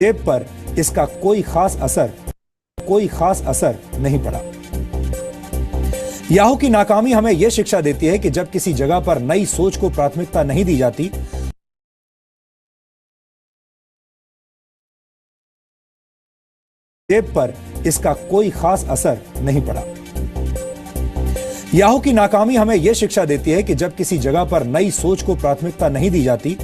जेब पर इसका कोई खास असर नहीं पड़ा। याहू की नाकामी हमें यह शिक्षा देती है कि जब किसी जगह पर नई सोच को प्राथमिकता नहीं दी जाती, जेब पर इसका कोई खास असर नहीं पड़ा। याहू की नाकामी हमें यह शिक्षा देती है कि जब किसी जगह पर नई सोच को प्राथमिकता नहीं दी जाती,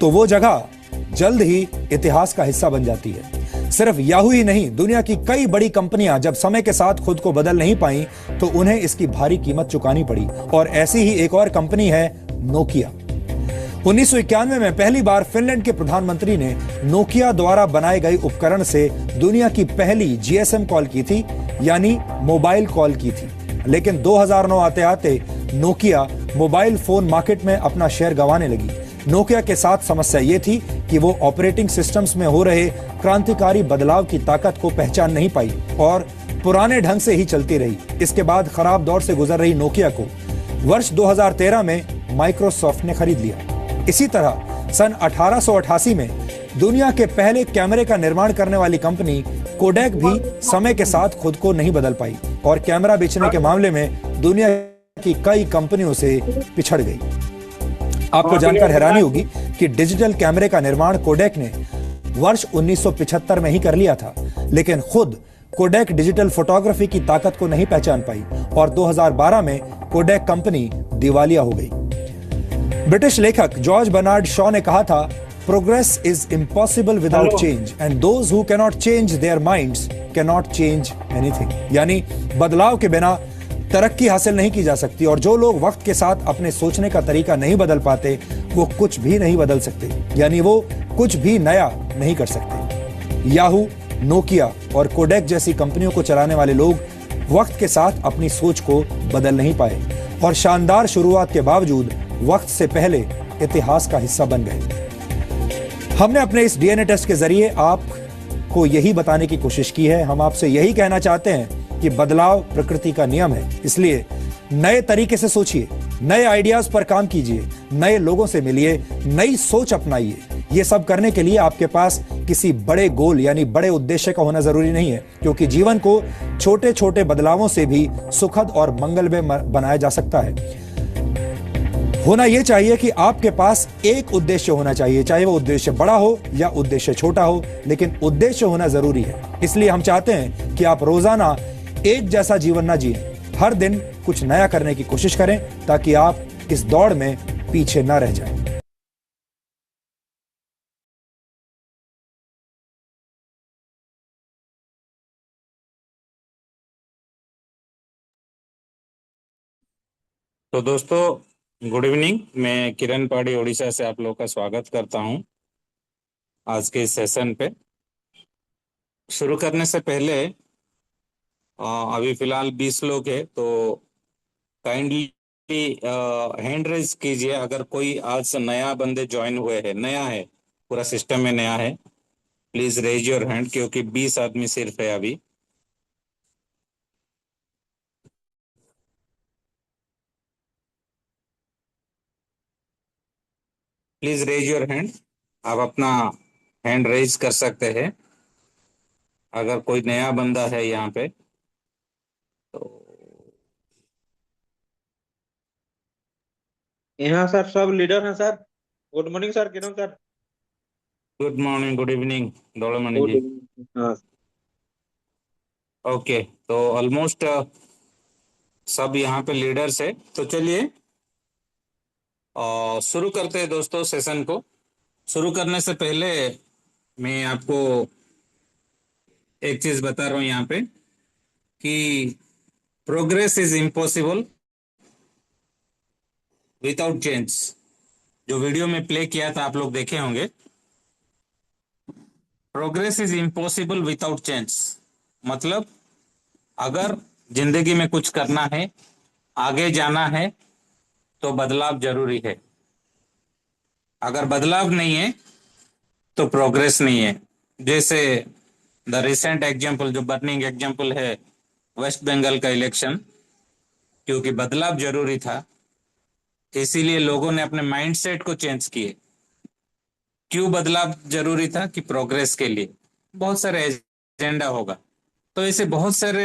तो वो जगह जल्द ही इतिहास का हिस्सा बन जाती है। सिर्फ याहू ही नहीं, दुनिया की कई बड़ी कंपनियां जब समय के साथ खुद को बदल नहीं पाई, तो उन्हें इसकी भारी कीमत चुकानी पड़ी। और ऐसी ही एक और कंपनी है नोकिया। 1991 में पहली बार फिनलैंड के प्रधानमंत्री ने नोकिया द्वारा बनाए गए उपकरण से दुनिया की पहली जीएसएम कॉल की थी, यानी मोबाइल कॉल की थी। लेकिन 2009 आते आते नोकिया मोबाइल फोन मार्केट में अपना शेयर गंवाने लगी। नोकिया के साथ समस्या यह थी कि वो ऑपरेटिंग सिस्टम्स में हो रहे क्रांतिकारी बदलाव की ताकत को पहचान नहीं पाई और पुराने ढंग से ही चलती रही। इसके बाद खराब दौर से गुजर रही नोकिया को वर्ष 2013 में माइक्रोसॉफ्ट ने खरीद लिया। इसी तरह सन 1888 में दुनिया के पहले कैमरे का निर्माण करने वाली कंपनी कोडैक भी समय के साथ खुद को नहीं बदल पाई और कैमरा बेचने के मामले में दुनिया की कई कंपनियों से पिछड़ गई। आपको जानकर हैरानी होगी कि डिजिटल कैमरे का निर्माण कोडैक ने वर्ष 1975 में ही कर लिया था, लेकिन खुद कोडैक डिजिटल फोटोग्राफी की ताकत को नहीं पहचान पाई और 2012 में कोडैक कंपनी दिवालिया हो गई। ब्रिटिश लेखक जॉर्ज बर्नार्ड शॉ ने कहा था, progress is impossible without change and those who cannot change their minds cannot change anything. यानी बदलाव के बिना तरक्की हासिल नहीं की जा सकती और जो लोग वक्त के साथ अपने सोचने का तरीका नहीं बदल पाते, वो कुछ भी नहीं बदल सकते, यानी वो कुछ भी नया नहीं कर सकते। याहू, नोकिया और कोडैक जैसी कंपनियों को चलाने वाले लोग वक्त के साथ अपनी सोच को बदल नहीं पाए और शानदार शुरुआत के बावजूद वक्त से पहले इतिहास का हिस्सा बन गए। हमने अपने इस डीएनए टेस्ट के जरिए आपको यही बताने की कोशिश की है। हम आपसे यही कहना चाहते हैं कि बदलाव प्रकृति का नियम है, इसलिए नए तरीके से सोचिए, नए आइडियाज पर काम कीजिए, नए लोगों से मिलिए, नई सोच अपनाइए। यह सब करने के लिए आपके पास किसी बड़े गोल यानी बड़े उद्देश्य का होना जरूरी नहीं है, क्योंकि जीवन को छोटे छोटे बदलावों से भी सुखद और मंगलमय बनाया जा सकता है। होना यह चाहिए कि आपके पास एक उद्देश्य होना चाहिए, चाहे वो उद्देश्य बड़ा हो या उद्देश्य छोटा हो, लेकिन उद्देश्य होना जरूरी है। इसलिए हम चाहते हैं कि आप रोजाना एक जैसा जीवन ना जिए, हर दिन कुछ नया करने की कोशिश करें ताकि आप इस दौड़ में पीछे ना रह जाएं। तो दोस्तों गुड इवनिंग। मैं किरण पाड़ी उड़ीसा से आप लोगों का स्वागत करता हूं आज के इस सेशन पे। शुरू करने से पहले अभी फिलहाल 20 लोग हैं, तो काइंडली हैंड रेज कीजिए अगर कोई आज नया बंदे ज्वाइन हुए हैं, नया है, पूरा सिस्टम में नया है। प्लीज रेज योर हैंड, क्योंकि 20 आदमी सिर्फ है अभी। Please raise your hand. आप अपना हैंड रेज कर सकते हैं अगर कोई नया बंदा है यहाँ पे तो। यहाँ सर सब लीडर हैं sir. Good morning sir, Kiran sir. Good morning, good evening दौड़मणि गुड जी। इवनिंग। हाँ। ओके, तो ऑलमोस्ट सब यहाँ पे लीडर्स है, तो चलिए शुरू करते हैं दोस्तों सेशन को। शुरू करने से पहले मैं आपको एक चीज बता रहा हूँ यहाँ पे कि progress is impossible without change. जो वीडियो में प्ले किया था आप लोग देखे होंगे। Progress is impossible without change मतलब अगर जिंदगी में कुछ करना है, आगे जाना है, तो बदलाव जरूरी है। अगर बदलाव नहीं है तो प्रोग्रेस नहीं है। जैसे द रिसेंट एग्जाम्पल, जो बर्निंग एग्जाम्पल है वेस्ट बंगाल का इलेक्शन, क्योंकि बदलाव जरूरी था, इसीलिए लोगों ने अपने माइंडसेट को चेंज किए। क्यों बदलाव जरूरी था? कि प्रोग्रेस के लिए बहुत सारे एजेंडा होगा। तो ऐसे बहुत सारे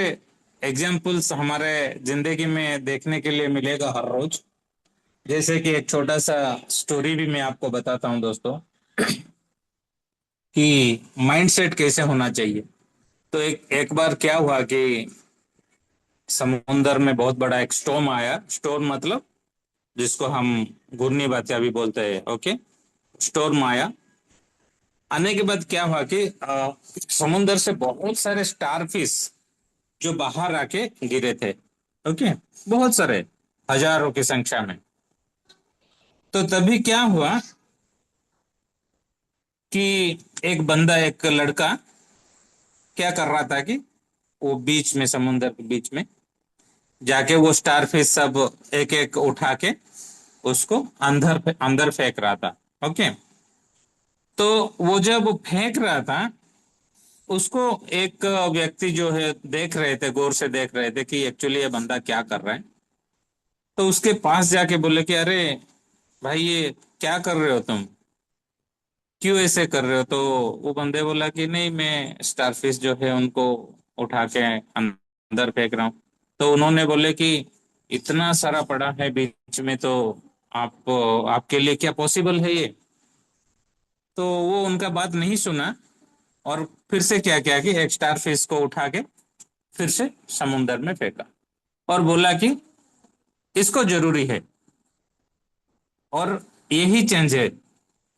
एग्जाम्पल्स हमारे जिंदगी में देखने के लिए मिलेगा हर रोज। जैसे कि एक छोटा सा स्टोरी भी मैं आपको बताता हूँ दोस्तों, कि माइंडसेट कैसे होना चाहिए। तो एक एक बार क्या हुआ कि समुंदर में बहुत बड़ा एक स्टॉर्म आया। स्टॉर्म मतलब जिसको हम घूर्णी बातें अभी बोलते हैं, ओके। स्टॉर्म आया। आने के बाद क्या हुआ कि समुंदर से बहुत सारे स्टारफिश जो बाहर आके गिरे थे, ओके। बहुत सारे, हजारों की संख्या में। तो तभी क्या हुआ कि एक बंदा, एक लड़का क्या कर रहा था कि वो बीच में, समुंदर के बीच में जाके वो स्टारफिश सब एक एक उठा के उसको अंदर अंदर फेंक रहा था, ओके। तो वो जब फेंक रहा था, उसको एक व्यक्ति जो है देख रहे थे, गौर से देख रहे थे कि एक्चुअली ये बंदा क्या कर रहा है। तो उसके पास जाके बोले कि अरे भाई, ये क्या कर रहे हो तुम? क्यों ऐसे कर रहे हो? तो वो बंदे बोला कि नहीं, मैं स्टारफिश जो है उनको उठा के अंदर फेंक रहा हूँ। तो उन्होंने बोले कि इतना सारा पड़ा है बीच में, तो आप, आपके लिए क्या पॉसिबल है ये? तो वो उनका बात नहीं सुना, और फिर से क्या किया कि एक स्टारफिश को उठा के फिर से समुंदर में फेंका, और बोला कि इसको जरूरी है। और यही चेंज है,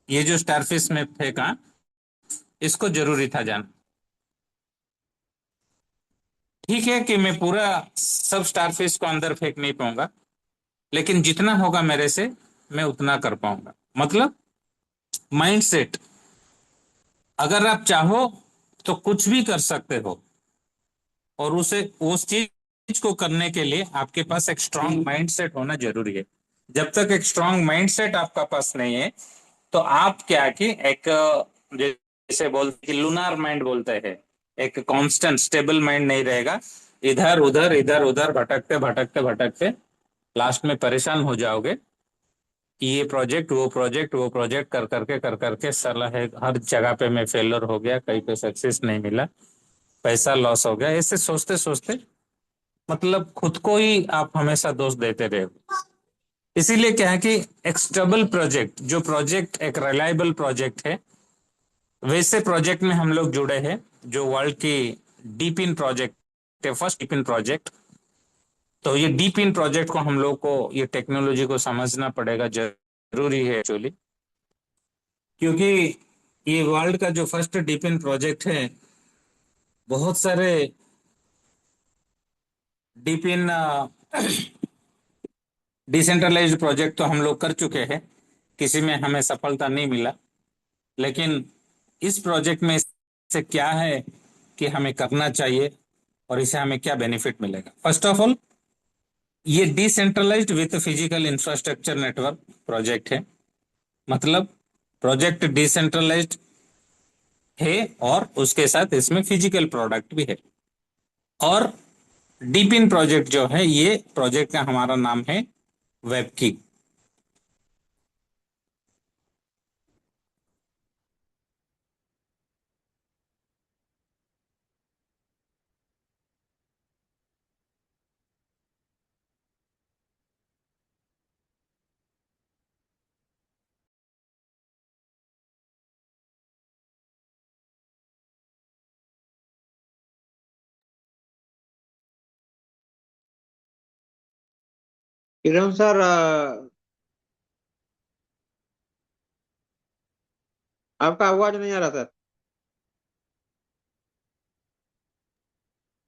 ये जो स्टारफिश में फेंका, इसको जरूरी था जाना। ठीक है कि मैं पूरा सब स्टारफिश को अंदर फेंक नहीं पाऊंगा, लेकिन जितना होगा मेरे से, मैं उतना कर पाऊंगा। मतलब माइंड सेट, अगर आप चाहो तो कुछ भी कर सकते हो, और उसे उस चीज को करने के लिए आपके पास एक स्ट्रांग माइंड सेट होना जरूरी है। जब तक एक स्ट्रांग माइंड सेट आपका पास नहीं है, तो आप क्या कि एक, जैसे बोलते कि लूनार माइंड बोलते हैं, एक कांस्टेंट स्टेबल माइंड नहीं रहेगा। इधर उधर भटकते भटकते भटकते लास्ट में परेशान हो जाओगे कि ये प्रोजेक्ट वो प्रोजेक्ट वो प्रोजेक्ट कर करके साला है, हर जगह पे मैं फेलर हो गया, कहीं पे सक्सेस नहीं मिला, पैसा लॉस हो गया। ऐसे सोचते सोचते मतलब खुद को ही आप हमेशा दोष देते रहे। इसीलिए क्या है कि एक स्टेबल प्रोजेक्ट, जो प्रोजेक्ट एक रिलायबल प्रोजेक्ट है, वैसे प्रोजेक्ट में हम लोग जुड़े हैं, जो वर्ल्ड की डीप इन प्रोजेक्ट है, फर्स्ट डीप इन प्रोजेक्ट। तो ये डीप इन प्रोजेक्ट को हम लोग को, ये टेक्नोलॉजी को समझना पड़ेगा, जरूरी है एक्चुअली। क्योंकि ये वर्ल्ड का जो फर्स्ट डीप इन प्रोजेक्ट है, बहुत सारे डीप इन डिसेंट्रलाइज्ड प्रोजेक्ट तो हम लोग कर चुके हैं, किसी में हमें सफलता नहीं मिला। लेकिन इस प्रोजेक्ट में से क्या है कि हमें करना चाहिए, और इसे हमें क्या बेनिफिट मिलेगा। फर्स्ट ऑफ ऑल, ये decentralized with physical infrastructure network project है। मतलब प्रोजेक्ट डिसेंट्रलाइज्ड है, और उसके साथ इसमें फिजिकल प्रोडक्ट भी है। और डीप इन प्रोजेक्ट जो है, ये प्रोजेक्ट का हमारा नाम है वेबकी। किरण सर, आपका आवाज नहीं आ रहा सर।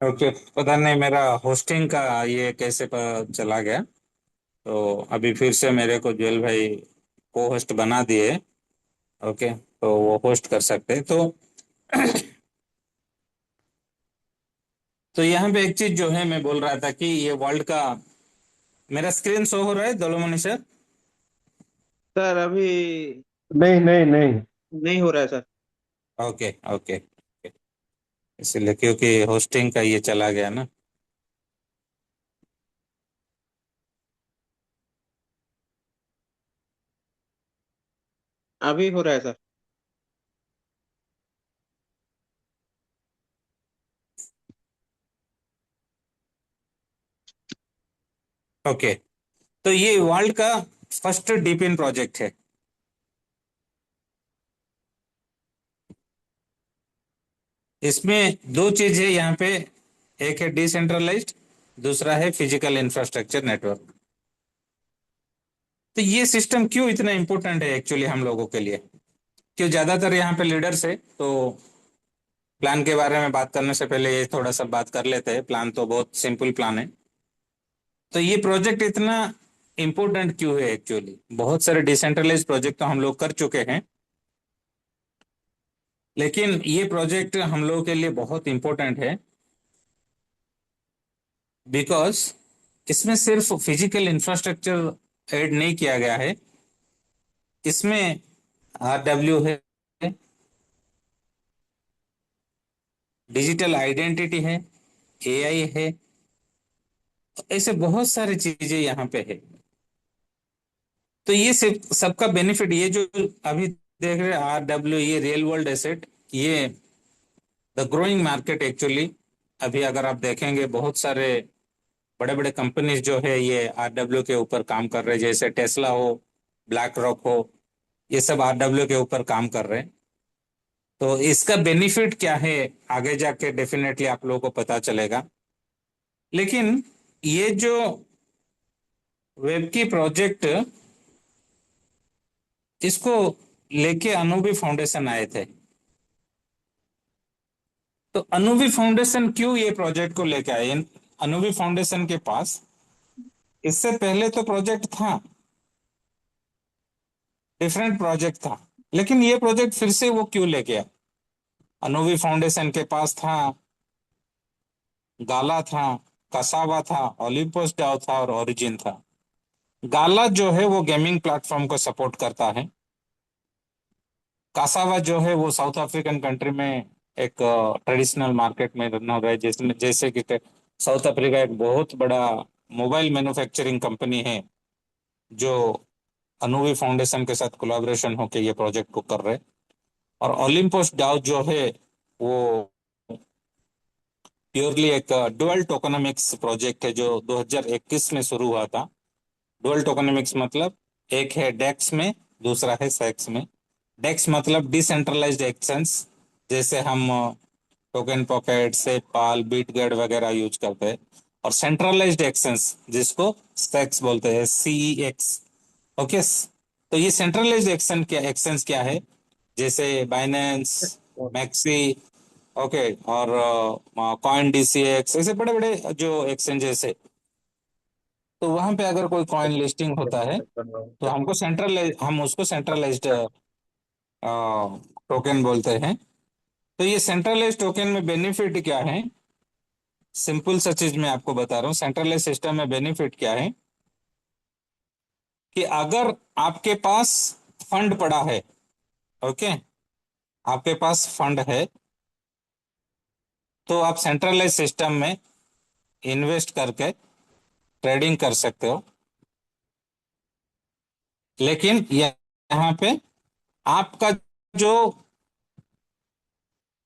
ओके, पता नहीं मेरा होस्टिंग का ये कैसे चला गया। तो अभी फिर से मेरे को जुएल भाई को होस्ट बना दिए, ओके। तो वो होस्ट कर सकते हैं। तो यहाँ पे एक चीज जो है, मैं बोल रहा था कि ये वर्ल्ड का, मेरा स्क्रीन शो हो रहा है दोलोमनी सर? सर अभी नहीं नहीं नहीं। नहीं हो रहा है सर। Okay okay. इसलिए क्योंकि होस्टिंग का ये चला गया ना। अभी हो रहा है सर। ओके, तो ये वर्ल्ड का फर्स्ट डीप इन प्रोजेक्ट है। इसमें दो चीज है यहाँ पे, एक है डिसेंट्रलाइज्ड, दूसरा है फिजिकल इंफ्रास्ट्रक्चर नेटवर्क। तो ये सिस्टम क्यों इतना इंपॉर्टेंट है एक्चुअली हम लोगों के लिए? क्यों ज्यादातर यहाँ पे लीडर्स है, तो प्लान के बारे में बात करने से पहले ये थोड़ा सा बात कर लेते हैं। प्लान तो बहुत सिंपल प्लान है। तो ये प्रोजेक्ट इतना इंपॉर्टेंट क्यों है एक्चुअली? बहुत सारे डिसेंट्रलाइज प्रोजेक्ट तो हम लोग कर चुके हैं, लेकिन ये प्रोजेक्ट हम लोगों के लिए बहुत इंपॉर्टेंट है बिकॉज इसमें सिर्फ फिजिकल इंफ्रास्ट्रक्चर ऐड नहीं किया गया है, इसमें RW है, डिजिटल आइडेंटिटी है, AI है, ऐसे बहुत सारी चीजें यहाँ पे है। तो ये सिर्फ सबका बेनिफिट, ये जो अभी देख रहे हैं RW, ये रियल वर्ल्ड एसेट, ये द ग्रोइंग मार्केट एक्चुअली। अभी अगर आप देखेंगे बहुत सारे बड़े बड़े कंपनीज जो है ये RW के ऊपर काम कर रहे हैं, जैसे टेस्ला हो, ब्लैक रॉक हो, ये सब RW के ऊपर काम कर रहे हैं। तो इसका बेनिफिट क्या है आगे जाके डेफिनेटली आप लोगों को पता चलेगा। लेकिन ये जो वेब की प्रोजेक्ट, इसको लेके अनुवी फाउंडेशन आए थे। तो अनुवी फाउंडेशन क्यों ये प्रोजेक्ट को लेके आए? अनुवी फाउंडेशन के पास इससे पहले तो प्रोजेक्ट था, डिफरेंट प्रोजेक्ट था, लेकिन ये प्रोजेक्ट फिर से वो क्यों लेके आए? अनुवी फाउंडेशन के पास था, गाला था, कसावा था, ओलिम्पस डाउ था और ओरिजिन था। गाला जो है वो गेमिंग प्लेटफॉर्म को सपोर्ट करता है। कासावा जो है वो साउथ अफ्रीकन कंट्री में एक ट्रेडिशनल मार्केट में रन हो रहा है, जिसमें जैसे कि साउथ अफ्रीका एक बहुत बड़ा मोबाइल मैन्युफैक्चरिंग कंपनी है जो अनुवी फाउंडेशन के साथ कोलैबोरेशन होकर ये प्रोजेक्ट को कर रहे हैं। और ओलिम्पस डाउ जो है वो प्योरली एक डुअल टोकनोमिक्स प्रोजेक्ट है जो 2021 में शुरू हुआ था। डुअल टोकनोमिक्स मतलब एक है डेक्स में, दूसरा है सेक्स में। डेक्स मतलब डिसेंट्रलाइज्ड एक्सचेंज, जैसे हम टोकन पॉकेट से पाल बीटगेट वगैरह यूज करते हैं। और सेंट्रलाइज्ड एक्सचेंज जिसको सेक्स बोलते हैं, CEX। ओके, तो ये सेंट्रलाइज्ड एक्सचेंज क्या है? जैसे बाइनेंस, मैक्सी, ओके, और कॉइन DCX, ऐसे बड़े बड़े जो एक्सचेंजेस है, तो वहां पे अगर कोई कॉइन लिस्टिंग होता है तो हम उसको सेंट्रलाइज्ड टोकन बोलते हैं। तो ये सेंट्रलाइज्ड टोकन में बेनिफिट क्या है? सिंपल सा चीज मैं आपको बता रहा हूँ। सेंट्रलाइज्ड सिस्टम में बेनिफिट क्या है कि अगर आपके पास फंड पड़ा है, ओके, आपके पास फंड है, तो आप सेंट्रलाइज्ड सिस्टम में इन्वेस्ट करके ट्रेडिंग कर सकते हो। लेकिन यहाँ पे आपका जो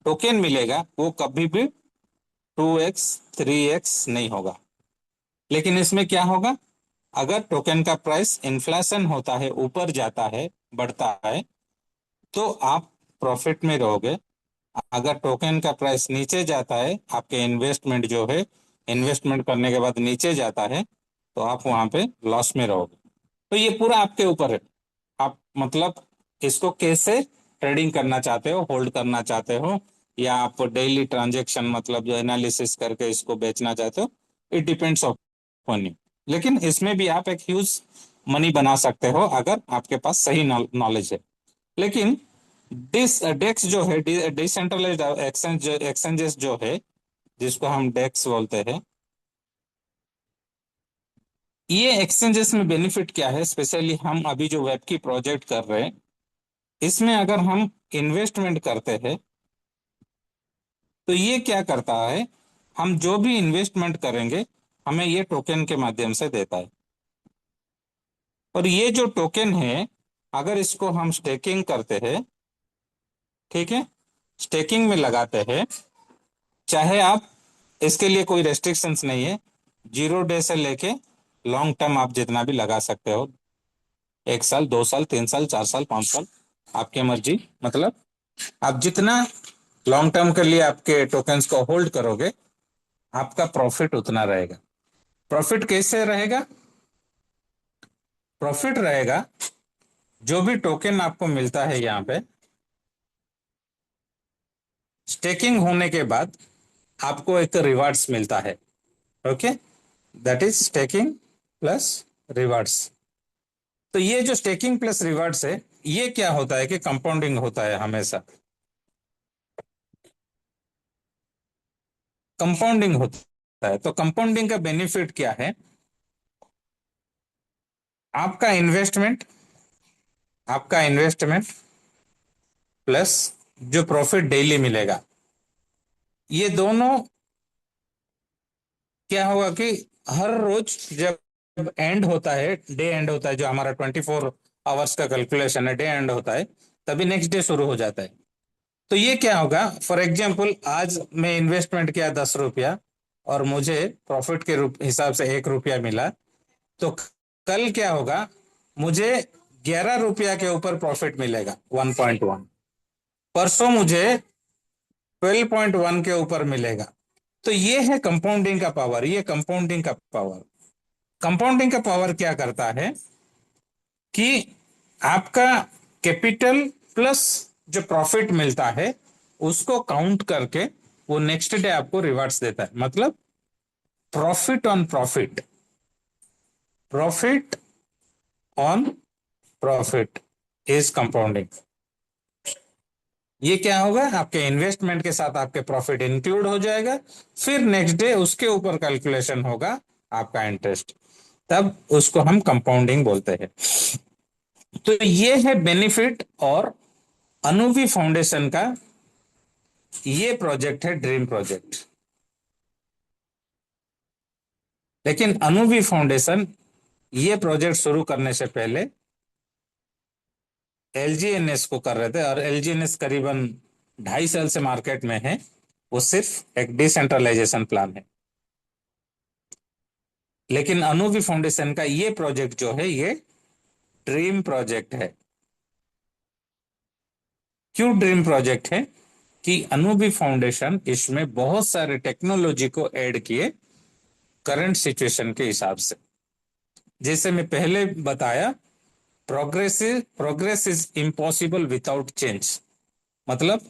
टोकन मिलेगा वो कभी भी 2x 3x नहीं होगा। लेकिन इसमें क्या होगा? अगर टोकन का प्राइस इन्फ्लेशन होता है, ऊपर जाता है, बढ़ता है, तो आप प्रॉफिट में रहोगे। अगर टोकन का प्राइस नीचे जाता है, आपके इन्वेस्टमेंट जो है, इन्वेस्टमेंट करने के बाद नीचे जाता है, तो आप वहां पे लॉस में रहोगे। तो ये पूरा आपके ऊपर है। आप मतलब इसको कैसे ट्रेडिंग करना चाहते हो, होल्ड करना चाहते हो, या आप डेली ट्रांजेक्शन मतलब जो एनालिसिस करके इसको बेचना चाहते हो, इट डिपेंड्स ऑन यू। लेकिन इसमें भी आप एक ह्यूज मनी बना सकते हो अगर आपके पास सही नॉलेज है। लेकिन डेक्स जो है, डिसेंट्रलाइज्ड एक्सचेंजेस जो है, जिसको हम डेक्स बोलते हैं, ये एक्सचेंजेस में बेनिफिट क्या है? स्पेशली हम अभी जो वेब की प्रोजेक्ट कर रहे हैं, इसमें अगर हम इन्वेस्टमेंट करते हैं तो ये क्या करता है, हम जो भी इन्वेस्टमेंट करेंगे हमें ये टोकन के माध्यम से देता है। और ये जो टोकन है, अगर इसको हम स्टेकिंग करते हैं, ठीक है, स्टेकिंग में लगाते हैं, चाहे आप, इसके लिए कोई रेस्ट्रिक्शंस नहीं है, 0 डे से लेके लॉन्ग टर्म आप जितना भी लगा सकते हो, 1 साल, 2 साल, 3 साल, 4 साल, 5 साल, आपकी मर्जी। मतलब आप जितना लॉन्ग टर्म के लिए आपके टोकन्स को होल्ड करोगे, आपका प्रॉफिट उतना रहेगा। प्रॉफिट कैसे रहेगा? प्रॉफिट रहेगा, जो भी टोकन आपको मिलता है यहाँ पे, स्टेकिंग होने के बाद आपको एक रिवार्ड्स मिलता है। Okay, that is staking plus rewards. तो ये जो स्टेकिंग प्लस रिवार्ड्स है, ये क्या होता है कि कंपाउंडिंग होता है हमेशा, कंपाउंडिंग होता है। तो कंपाउंडिंग का बेनिफिट क्या है? आपका इन्वेस्टमेंट, आपका इन्वेस्टमेंट प्लस जो प्रॉफिट डेली मिलेगा, ये दोनों क्या होगा कि हर रोज जब एंड होता है, डे एंड होता है, जो हमारा 24 आवर्स का कैलकुलेशन है, डे एंड होता है, तभी नेक्स्ट डे शुरू हो जाता है। तो ये क्या होगा, फॉर एग्जाम्पल आज मैं इन्वेस्टमेंट किया 10 रुपया और मुझे प्रॉफिट के हिसाब से 1 रुपया मिला, तो कल क्या होगा, मुझे 11 रुपया के ऊपर प्रॉफिट मिलेगा 1.1। परसों मुझे 12.1 के ऊपर मिलेगा। तो ये है कंपाउंडिंग का पावर, ये कंपाउंडिंग का पावर। कंपाउंडिंग का पावर क्या करता है कि आपका कैपिटल प्लस जो प्रॉफिट मिलता है, उसको काउंट करके वो नेक्स्ट डे आपको रिवार्ड्स देता है। मतलब profit on profit, profit on profit is compounding. ये क्या होगा, आपके इन्वेस्टमेंट के साथ आपके प्रॉफिट इंक्लूड हो जाएगा, फिर नेक्स्ट डे उसके ऊपर कैलकुलेशन होगा आपका इंटरेस्ट, तब उसको हम कंपाउंडिंग बोलते हैं। तो ये है बेनिफिट। और अनुवी फाउंडेशन का ये प्रोजेक्ट है ड्रीम प्रोजेक्ट। लेकिन अनुवी फाउंडेशन ये प्रोजेक्ट शुरू करने से पहले एलजीएनएस को कर रहे थे, और एलजीएनएस करीबन 2.5 साल से मार्केट में है। वो सिर्फ एक डिसेंट्रलाइजेशन प्लान है। लेकिन अनुवी फाउंडेशन का ये प्रोजेक्ट जो है, ये ड्रीम प्रोजेक्ट है। क्यों ड्रीम प्रोजेक्ट है? कि अनुवी फाउंडेशन इसमें बहुत सारे टेक्नोलॉजी को ऐड किए करंट सिचुएशन के हिसाब से। जैसे मैं पहले बताया, progress is impossible without change. मतलब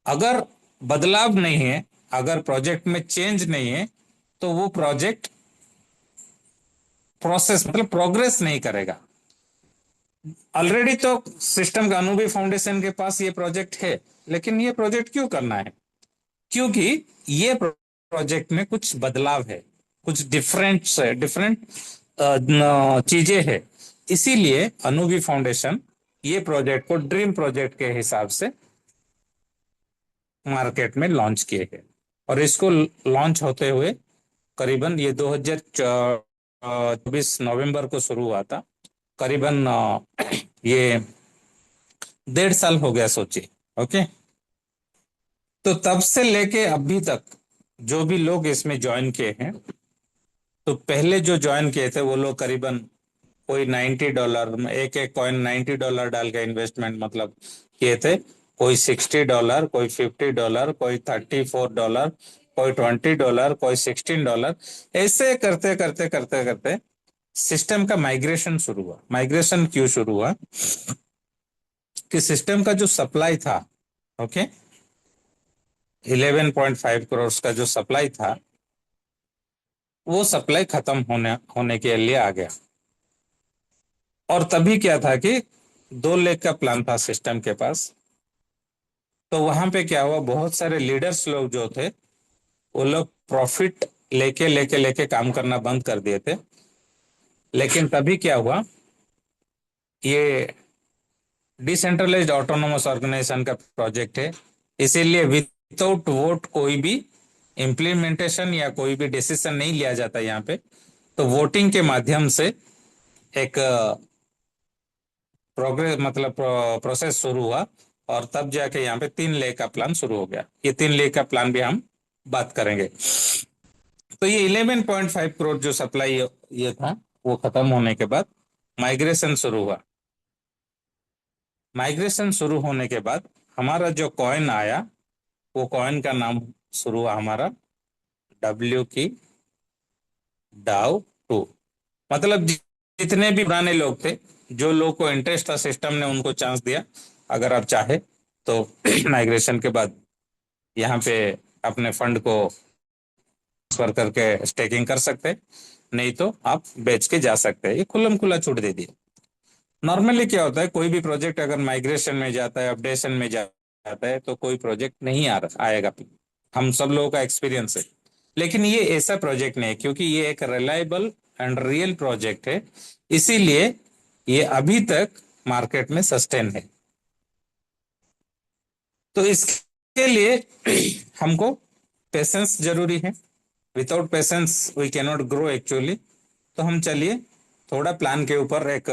अगर बदलाव नहीं है, अगर प्रोजेक्ट में चेंज नहीं है, तो वो प्रोजेक्ट प्रोसेस मतलब प्रोग्रेस नहीं करेगा। ऑलरेडी तो सिस्टम का अनुभी फाउंडेशन के पास ये प्रोजेक्ट है, लेकिन ये प्रोजेक्ट क्यों करना है? क्योंकि ये प्रोजेक्ट में कुछ बदलाव है, कुछ डिफरेंट चीजें हैं। इसीलिए अनुभी फाउंडेशन ये प्रोजेक्ट को ड्रीम प्रोजेक्ट के हिसाब से मार्केट में लॉन्च किए हैं। और इसको लॉन्च होते हुए करीबन ये 2024 नवंबर को शुरू हुआ था। करीबन ये 1.5 साल हो गया, सोचिए। ओके, तो तब से लेके अभी तक जो भी लोग इसमें ज्वाइन किए हैं, तो पहले जो ज्वाइन किए थे वो लोग करीबन कोई $90 में, एक एक कॉइन $90 डाल के इन्वेस्टमेंट मतलब किए थे। कोई $60, कोई $50, कोई $34, कोई $20, कोई $16। ऐसे करते करते करते करते सिस्टम का माइग्रेशन शुरू हुआ। माइग्रेशन क्यों शुरू हुआ? कि सिस्टम का जो सप्लाई था, ओके, 11.5 करोड़ का जो सप्लाई था, वो सप्लाई खत्म होने के लिए आ गया। और तभी क्या था कि 2 लाख का प्लान था सिस्टम के पास। तो वहां पे क्या हुआ, बहुत सारे लीडर्स लोग जो थे, वो लोग प्रॉफिट लेके लेके लेके काम करना बंद कर दिए थे। लेकिन तभी क्या हुआ, ये डिसेंट्रलाइज्ड ऑटोनोमस ऑर्गेनाइजेशन का प्रोजेक्ट है, इसीलिए विदाउट वोट कोई भी इम्प्लीमेंटेशन या कोई भी डिसीजन नहीं लिया जाता यहाँ पे। तो वोटिंग के माध्यम से एक प्रोग्रेस मतलब प्रोसेस शुरू हुआ, और तब जाके यहाँ पे 3 लाख का प्लान शुरू हो गया। ये 3 लाख का प्लान भी हम बात करेंगे। तो ये 11.5 करोड़ जो सप्लाई ये था, वो खत्म होने के बाद माइग्रेशन शुरू हुआ। माइग्रेशन शुरू होने के बाद हमारा जो कॉइन आया, वो कॉइन का नाम शुरू हुआ हमारा डब्ल्यू की डाउ टू। मतलब जितने भी पुराने लोग थे, जो लोग को इंटरेस्ट था, सिस्टम ने उनको चांस दिया, अगर आप चाहे तो माइग्रेशन के बाद यहाँ पे अपने फंड को ट्रांसफर करके स्टेकिंग कर सकते हैं, नहीं तो आप बेच के जा सकते हैं। ये खुल्लम खुला छूट दे दिया। नॉर्मली क्या होता है, कोई भी प्रोजेक्ट अगर माइग्रेशन में जाता है, अपडेशन में जाता है, तो कोई प्रोजेक्ट नहीं आएगा। हम सब लोगों का एक्सपीरियंस है। लेकिन ये ऐसा प्रोजेक्ट नहीं है, क्योंकि ये एक रिलायबल एंड रियल प्रोजेक्ट है, इसीलिए ये अभी तक मार्केट में सस्टेन है। तो इसके लिए हमको पेशेंस जरूरी है। Without patience we can not grow actually. तो हम चलिए थोड़ा प्लान के ऊपर एक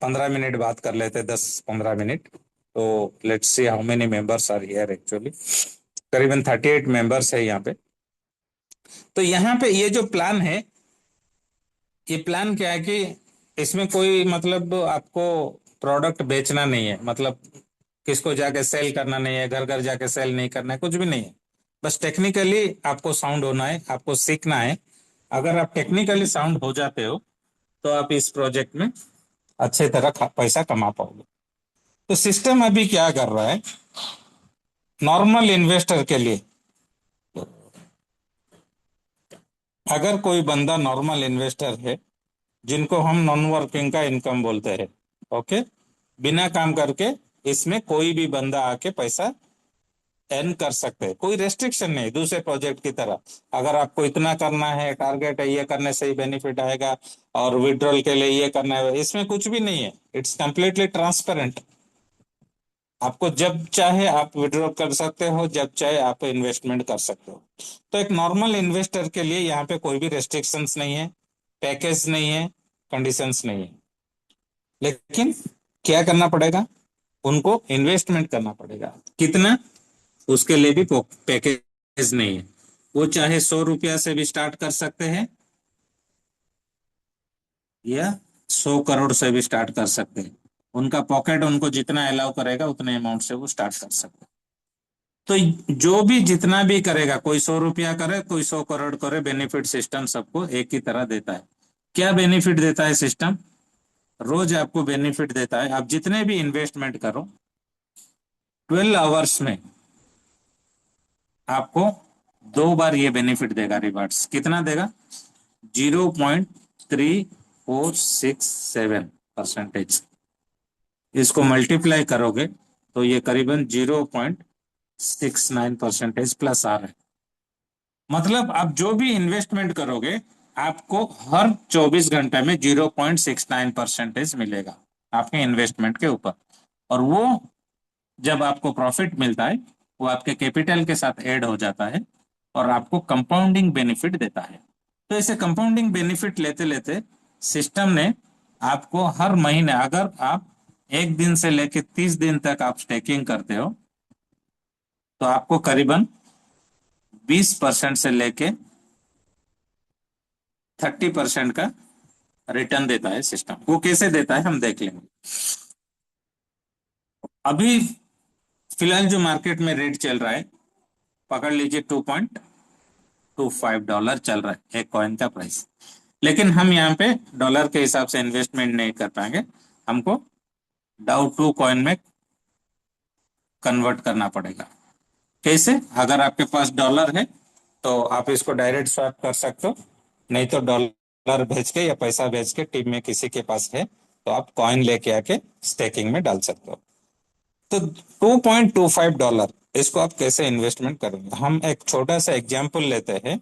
15 मिनट बात कर लेते हैं, 10-15 मिनट। तो let's see how many members are here actually. करीबन 38 मेंबर्स है यहाँ पे। तो यहाँ पे ये जो प्लान है, ये प्लान क्या है कि इसमें कोई मतलब आपको प्रोडक्ट बेचना नहीं है, मतलब किसको जाके सेल करना नहीं है, घर घर जाके सेल नहीं करना है, कुछ भी नहीं है। बस टेक्निकली आपको साउंड होना है, आपको सीखना है। अगर आप टेक्निकली साउंड हो जाते हो, तो आप इस प्रोजेक्ट में अच्छे तरह पैसा कमा पाओगे। तो सिस्टम अभी क्या कर रहा है, नॉर्मल इन्वेस्टर के लिए, अगर कोई बंदा नॉर्मल इन्वेस्टर है, जिनको हम नॉन वर्किंग का इनकम बोलते हैं, ओके, बिना काम करके इसमें कोई भी बंदा आके पैसा अर्न कर सकते हैं। कोई रेस्ट्रिक्शन नहीं दूसरे प्रोजेक्ट की तरह। अगर आपको इतना करना है, टारगेट है, ये करने से ही बेनिफिट आएगा, और विड्रॉल के लिए ये करना है, इसमें कुछ भी नहीं है। It's completely transparent. आपको जब चाहे आप विड्रॉ कर सकते हो, जब चाहे आप इन्वेस्टमेंट कर सकते हो। तो एक नॉर्मल इन्वेस्टर के लिए यहाँ पे कोई भी रेस्ट्रिक्शंस नहीं है, पैकेज नहीं है, कंडीशंस नहीं है। लेकिन क्या करना पड़ेगा, उनको इन्वेस्टमेंट करना पड़ेगा। कितना, उसके लिए भी पैकेज नहीं है। वो चाहे 100 रुपया से भी स्टार्ट कर सकते हैं, या 100 करोड़ से भी स्टार्ट कर सकते हैं। उनका पॉकेट उनको जितना अलाउ करेगा, उतने अमाउंट से वो स्टार्ट कर सकते हैं। तो जो भी जितना भी करेगा, कोई 100 रुपया करे, कोई 100 करोड़ करे, बेनिफिट सिस्टम सबको एक ही तरह देता है। क्या बेनिफिट देता है सिस्टम? रोज आपको बेनिफिट देता है। आप जितने भी इन्वेस्टमेंट करो, 12 आवर्स में आपको 2 बार ये बेनिफिट देगा। रिवार्ड्स कितना देगा? 0.3467%। इसको मल्टीप्लाई करोगे तो ये करीबन 0.69% प्लस आ रहा है। मतलब आप जो भी इन्वेस्टमेंट करोगे, आपको हर 24 घंटे में 0.69% मिलेगा आपके इन्वेस्टमेंट के ऊपर। और वो जब आपको प्रॉफिट मिलता है, वो आपके कैपिटल के साथ ऐड हो जाता है और आपको कंपाउंडिंग बेनिफिट देता है। तो ऐसे कंपाउंडिंग बेनिफिट लेते लेते सिस्टम ने आपको हर महीने, अगर आप 1 दिन से लेके 30 दिन तक आप स्टेकिंग करते हो, तो आपको करीबन 20% से लेके 30% का रिटर्न देता है सिस्टम। वो कैसे देता है हम देख लेंगे। अभी फिलहाल जो मार्केट में रेट चल रहा है, पकड़ लीजिए $2.25 चल रहा है एक कॉइन का प्राइस। लेकिन हम यहाँ पे डॉलर के हिसाब से इन्वेस्टमेंट नहीं कर पाएंगे, हमको डाउ 2 कॉइन में कन्वर्ट करना पड़ेगा। कैसे? अगर आपके पास डॉलर है तो आप इसको डायरेक्ट स्वैप कर सकते हो, नहीं तो डॉलर भेज के या पैसा भेज के टीम में किसी के पास है तो आप कॉइन लेके आके स्टेकिंग में डाल सकते हो। तो $2.25, इसको आप कैसे इन्वेस्टमेंट करेंगे? हम एक छोटा सा एग्जाम्पल लेते हैं।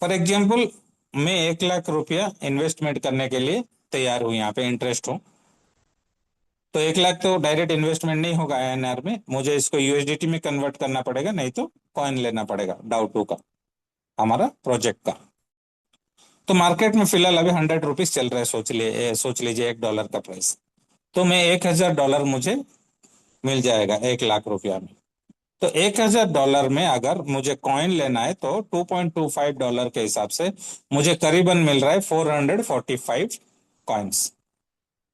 फॉर एग्जाम्पल, मैं 1 लाख रुपया इन्वेस्टमेंट करने के लिए तैयार हूं, यहाँ पे इंटरेस्ट हूं। तो 1 लाख तो डायरेक्ट इन्वेस्टमेंट नहीं होगा INR में, मुझे इसको USDT में कन्वर्ट करना पड़ेगा, नहीं तो कॉइन लेना पड़ेगा डाउ 2 का, हमारा प्रोजेक्ट का। तो मार्केट में फिलहाल अभी $100 चल रहा है, सोच लीजिए $1 का प्राइस। तो मैं $1000 मुझे मिल जाएगा 1 लाख रुपया में। तो $1,000 में अगर मुझे कॉइन लेना है तो $2.25 के हिसाब से मुझे करीबन मिल रहा है 445 कॉइन्स।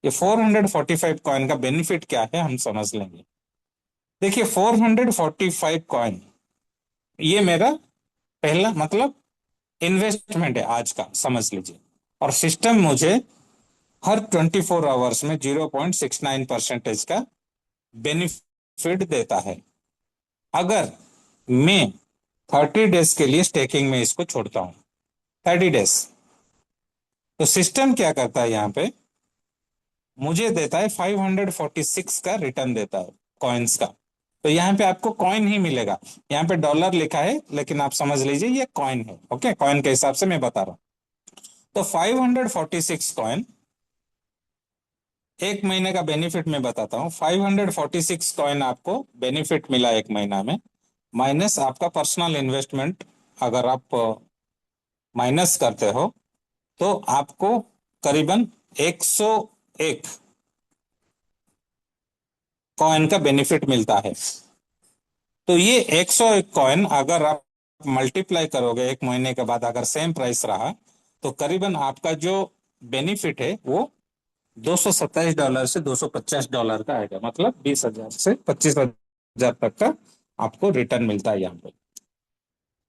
ये 445 कॉइन का बेनिफिट क्या है हम समझ लेंगे। देखिए 445 कॉइन ये मेरा पहला मतलब इन्वेस्टमेंट है आज का, समझ लीजिए। और सिस्टम मुझे हर 24 आवर्स में 0.69% का बेनिफिट देता है अगर मैं 30 डेज के लिए स्टेकिंग में इसको छोड़ता हूं। 30 डेज तो सिस्टम क्या करता है, यहाँ पे मुझे देता है 546 का रिटर्न देता है कॉइन्स का। तो यहाँ पे आपको कॉइन ही मिलेगा, यहाँ पे डॉलर लिखा है लेकिन आप समझ लीजिए ये कॉइन है। ओके, कॉइन के हिसाब से मैं बता रहा हूं। तो 546 कॉइन, एक महीने का बेनिफिट मैं बताता हूँ। 546 कॉइन आपको बेनिफिट मिला एक महीना में, माइनस आपका पर्सनल इन्वेस्टमेंट अगर आप माइनस करते हो तो आपको करीबन 101 कॉइन का बेनिफिट मिलता है। तो ये 101 कॉइन अगर आप मल्टीप्लाई करोगे एक महीने के बाद, अगर सेम प्राइस रहा तो करीबन आपका जो बेनिफिट है वो $227 से $250 का आएगा। मतलब 20,000 से 25,000 तक का आपको रिटर्न मिलता है यहाँ पे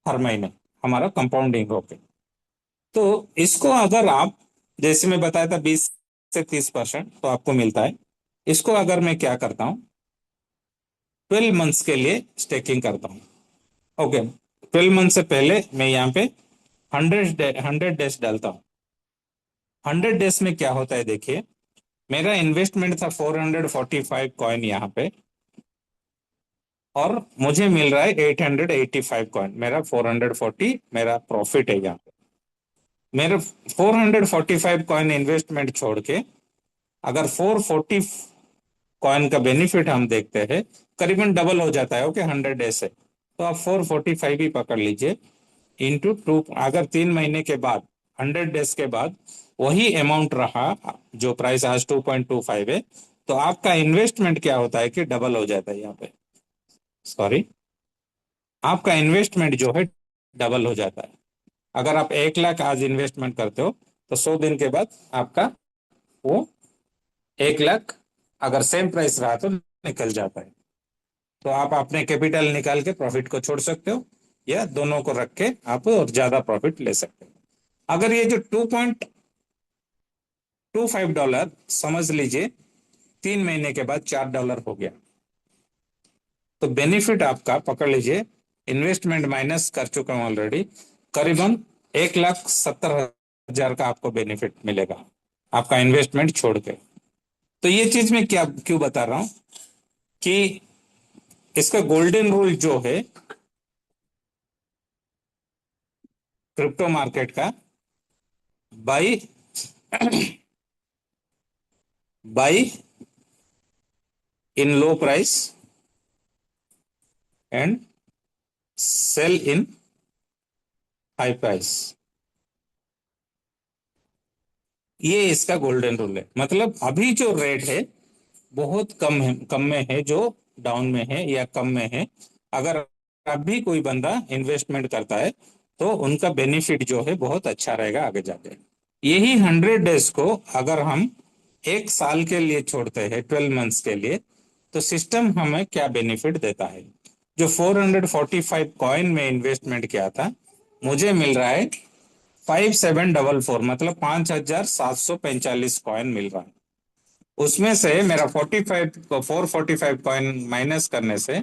हर महीने, हमारा कंपाउंडिंग होके। तो इसको अगर आप, जैसे मैं बताया था 20 से 30% तो आपको मिलता है। इसको अगर मैं क्या करता हूँ 12 मंथ्स के लिए स्टेकिंग करता हूँ। ओके, 12 मंथ से पहले मैं यहाँ पे 100 डेज डालता हूँ। 100 डेज में क्या होता है देखिए, मेरा इन्वेस्टमेंट था 445 कॉइन यहाँ पे, और मुझे मिल रहा है 885 कॉइन। मेरा 440 मेरा प्रॉफिट है यहाँ पे। मेरे 445 कॉइन इन्वेस्टमेंट छोड़ के अगर 440 कॉइन का बेनिफिट हम देखते हैं, करीबन डबल हो जाता है। ओके, 100 डेज से तो आप 445 ही पकड़ लीजिए इंटू 2। अगर 3 महीने के बाद 100 डेज के बाद वही अमाउंट रहा जो प्राइस आज 2.25 है, तो आपका इन्वेस्टमेंट क्या होता है कि डबल हो जाता है यहाँ पे। सॉरी, आपका इन्वेस्टमेंट जो है डबल हो जाता है। अगर आप 1 लाख आज इन्वेस्टमेंट करते हो तो 100 दिन के बाद आपका वो 1 लाख अगर सेम प्राइस रहा तो निकल जाता है। तो आप अपने कैपिटल निकाल के प्रॉफिट को छोड़ सकते हो, या दोनों को रख के आप और ज्यादा प्रॉफिट ले सकते हो। अगर ये जो $2.25 समझ लीजिए 3 महीने के बाद $4 हो गया, तो बेनिफिट आपका पकड़ लीजिए, इन्वेस्टमेंट माइनस कर चुका हूं ऑलरेडी, करीबन 1,70,000 का आपको बेनिफिट मिलेगा आपका इन्वेस्टमेंट छोड़ के। तो ये चीज मैं क्या क्यों बता रहा हूं कि इसका गोल्डन रूल जो है क्रिप्टो मार्केट का, buy buy in low price and sell in high price, ये इसका गोल्डन रूल है। मतलब अभी जो रेट है बहुत कम है, कम में है, जो डाउन में है या कम में है। अगर अभी कोई बंदा इन्वेस्टमेंट करता है तो उनका बेनिफिट जो है बहुत अच्छा रहेगा आगे जाके। यही 100 डेज को अगर हम 1 साल के लिए छोड़ते हैं, 12 मंथ्स के लिए, तो सिस्टम हमें क्या बेनिफिट देता है। जो 445 कॉइन में इन्वेस्टमेंट किया था, मुझे मिल रहा है 5744, मतलब 5,745 कॉइन मिल रहा है। उसमें से मेरा 445 कॉइन माइनस करने से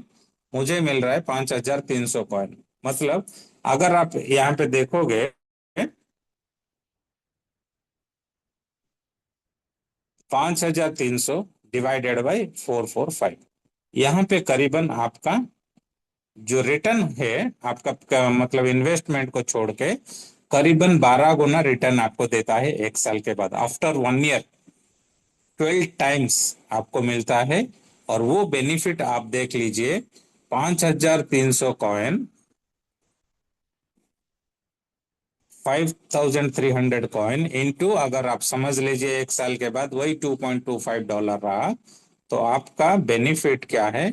मुझे मिल रहा है 5,300 कॉइन। मतलब अगर आप यहाँ पे देखोगे 5,300 डिवाइडेड बाई 445, यहाँ पे करीबन आपका जो रिटर्न है आपका मतलब इन्वेस्टमेंट को छोड़ के करीबन 12 गुना रिटर्न आपको देता है 1 साल के बाद। आफ्टर 1 ईयर 12 टाइम्स आपको मिलता है। और वो बेनिफिट आप देख लीजिए, 5,300 कॉइन, 5,300 कॉइन इंटू, अगर आप समझ लीजिए 1 साल के बाद वही $2.25 रहा, तो आपका बेनिफिट क्या है?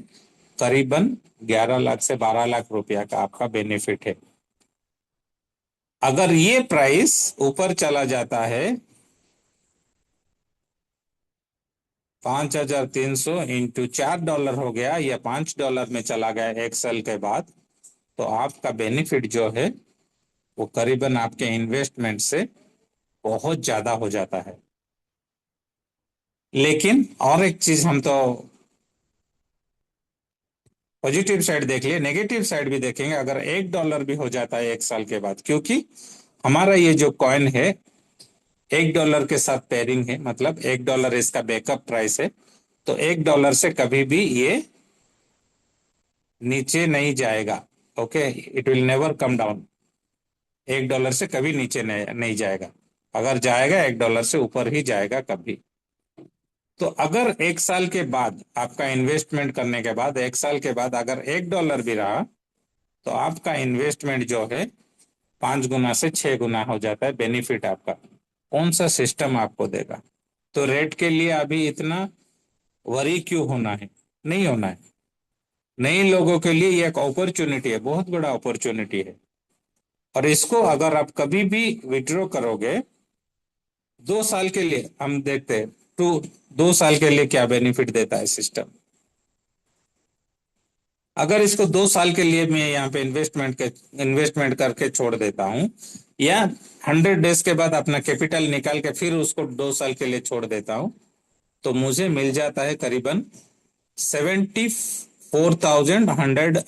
करीबन 11 लाख से 12 लाख रुपया का आपका बेनिफिट है। अगर ये प्राइस ऊपर चला जाता है 5,300 इंटू $4 हो गया या $5 में चला गया एक साल के बाद, तो आपका बेनिफिट जो है वो करीबन आपके इन्वेस्टमेंट से बहुत ज्यादा हो जाता है। लेकिन और एक चीज हम तो पॉजिटिव साइड देख लिए, नेगेटिव साइड भी देखेंगे। अगर $1 भी हो जाता है एक साल के बाद, क्योंकि हमारा ये जो कॉइन है $1 के साथ पेयरिंग है, मतलब $1 इसका बैकअप प्राइस है, तो $1 से कभी भी ये नीचे नहीं जाएगा। Okay, it will never come down. $1 से कभी नीचे नहीं जाएगा। अगर जाएगा $1 से ऊपर ही जाएगा कभी। तो अगर एक साल के बाद आपका इन्वेस्टमेंट करने के बाद, एक साल के बाद अगर $1 भी रहा, तो आपका इन्वेस्टमेंट जो है 5 गुना से 6 गुना हो जाता है बेनिफिट आपका। कौन सा सिस्टम आपको देगा? तो रेट के लिए अभी इतना वरी क्यों होना है? नहीं होना है। नए लोगों के लिए ये एक अपॉर्चुनिटी है, बहुत बड़ा अपॉर्चुनिटी है। और इसको अगर आप कभी भी विड्रॉ करोगे 2 साल के लिए, हम देखते हैं 2 साल के लिए क्या बेनिफिट देता है सिस्टम। अगर इसको 2 साल के लिए मैं यहाँ पे इन्वेस्टमेंट करके छोड़ देता हूँ, या 100 डेज के बाद अपना कैपिटल निकाल के फिर उसको 2 साल के लिए छोड़ देता हूँ, तो मुझे मिल जाता है करीबन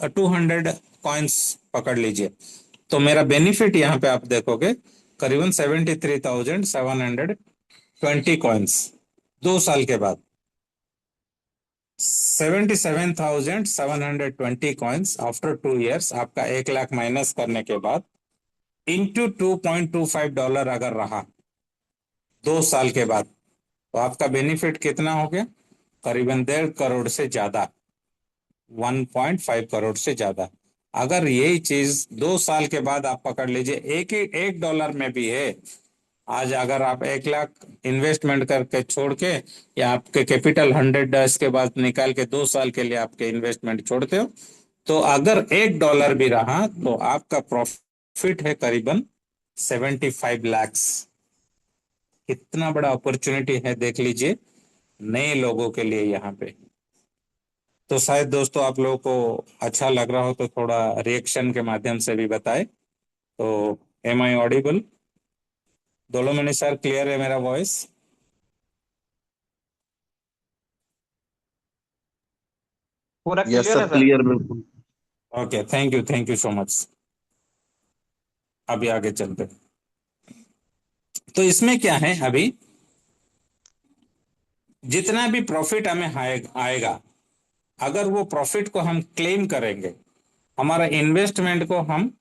200 कॉइन्स पकड़ लीजिए। तो मेरा बेनिफिट यहाँ पे आप देखोगे करीबन 73,720 कॉइन्स 2 साल के बाद। 77,720 कॉइन्स आफ्टर 2 years, आपका 1 लाख माइनस करने के बाद इंटू $2.25 अगर रहा 2 साल के बाद, तो आपका बेनिफिट कितना हो गया? करीबन 1.5 करोड़ से ज्यादा, 1.5 करोड़ से ज्यादा। अगर यही चीज 2 साल के बाद आप पकड़ लीजिए, $1 में भी है। आज अगर आप 1 लाख इन्वेस्टमेंट करके छोड़ के, या आपके कैपिटल 100 डेज के बाद निकाल के 2 साल के लिए आपके इन्वेस्टमेंट छोड़ते हो, तो अगर $1 भी रहा तो आपका प्रॉफिट है करीबन 75 लैक्स। कितना बड़ा अपॉर्चुनिटी है देख लीजिए नए लोगों के लिए यहाँ पे। तो शायद दोस्तों आप लोगों को अच्छा लग रहा हो तो थोड़ा रिएक्शन के माध्यम से भी बताए। तो एम आई ऑडिबल? दोनों में सर क्लियर है मेरा वॉइस? पूरा यस क्लियर सर, है सर। क्लियर बिल्कुल। Okay, thank you so much. अभी आगे चलते हैं। तो इसमें क्या है, अभी जितना भी प्रॉफिट हमें आएगा, अगर वो प्रॉफिट को हम क्लेम करेंगे, हमारा इन्वेस्टमेंट को हम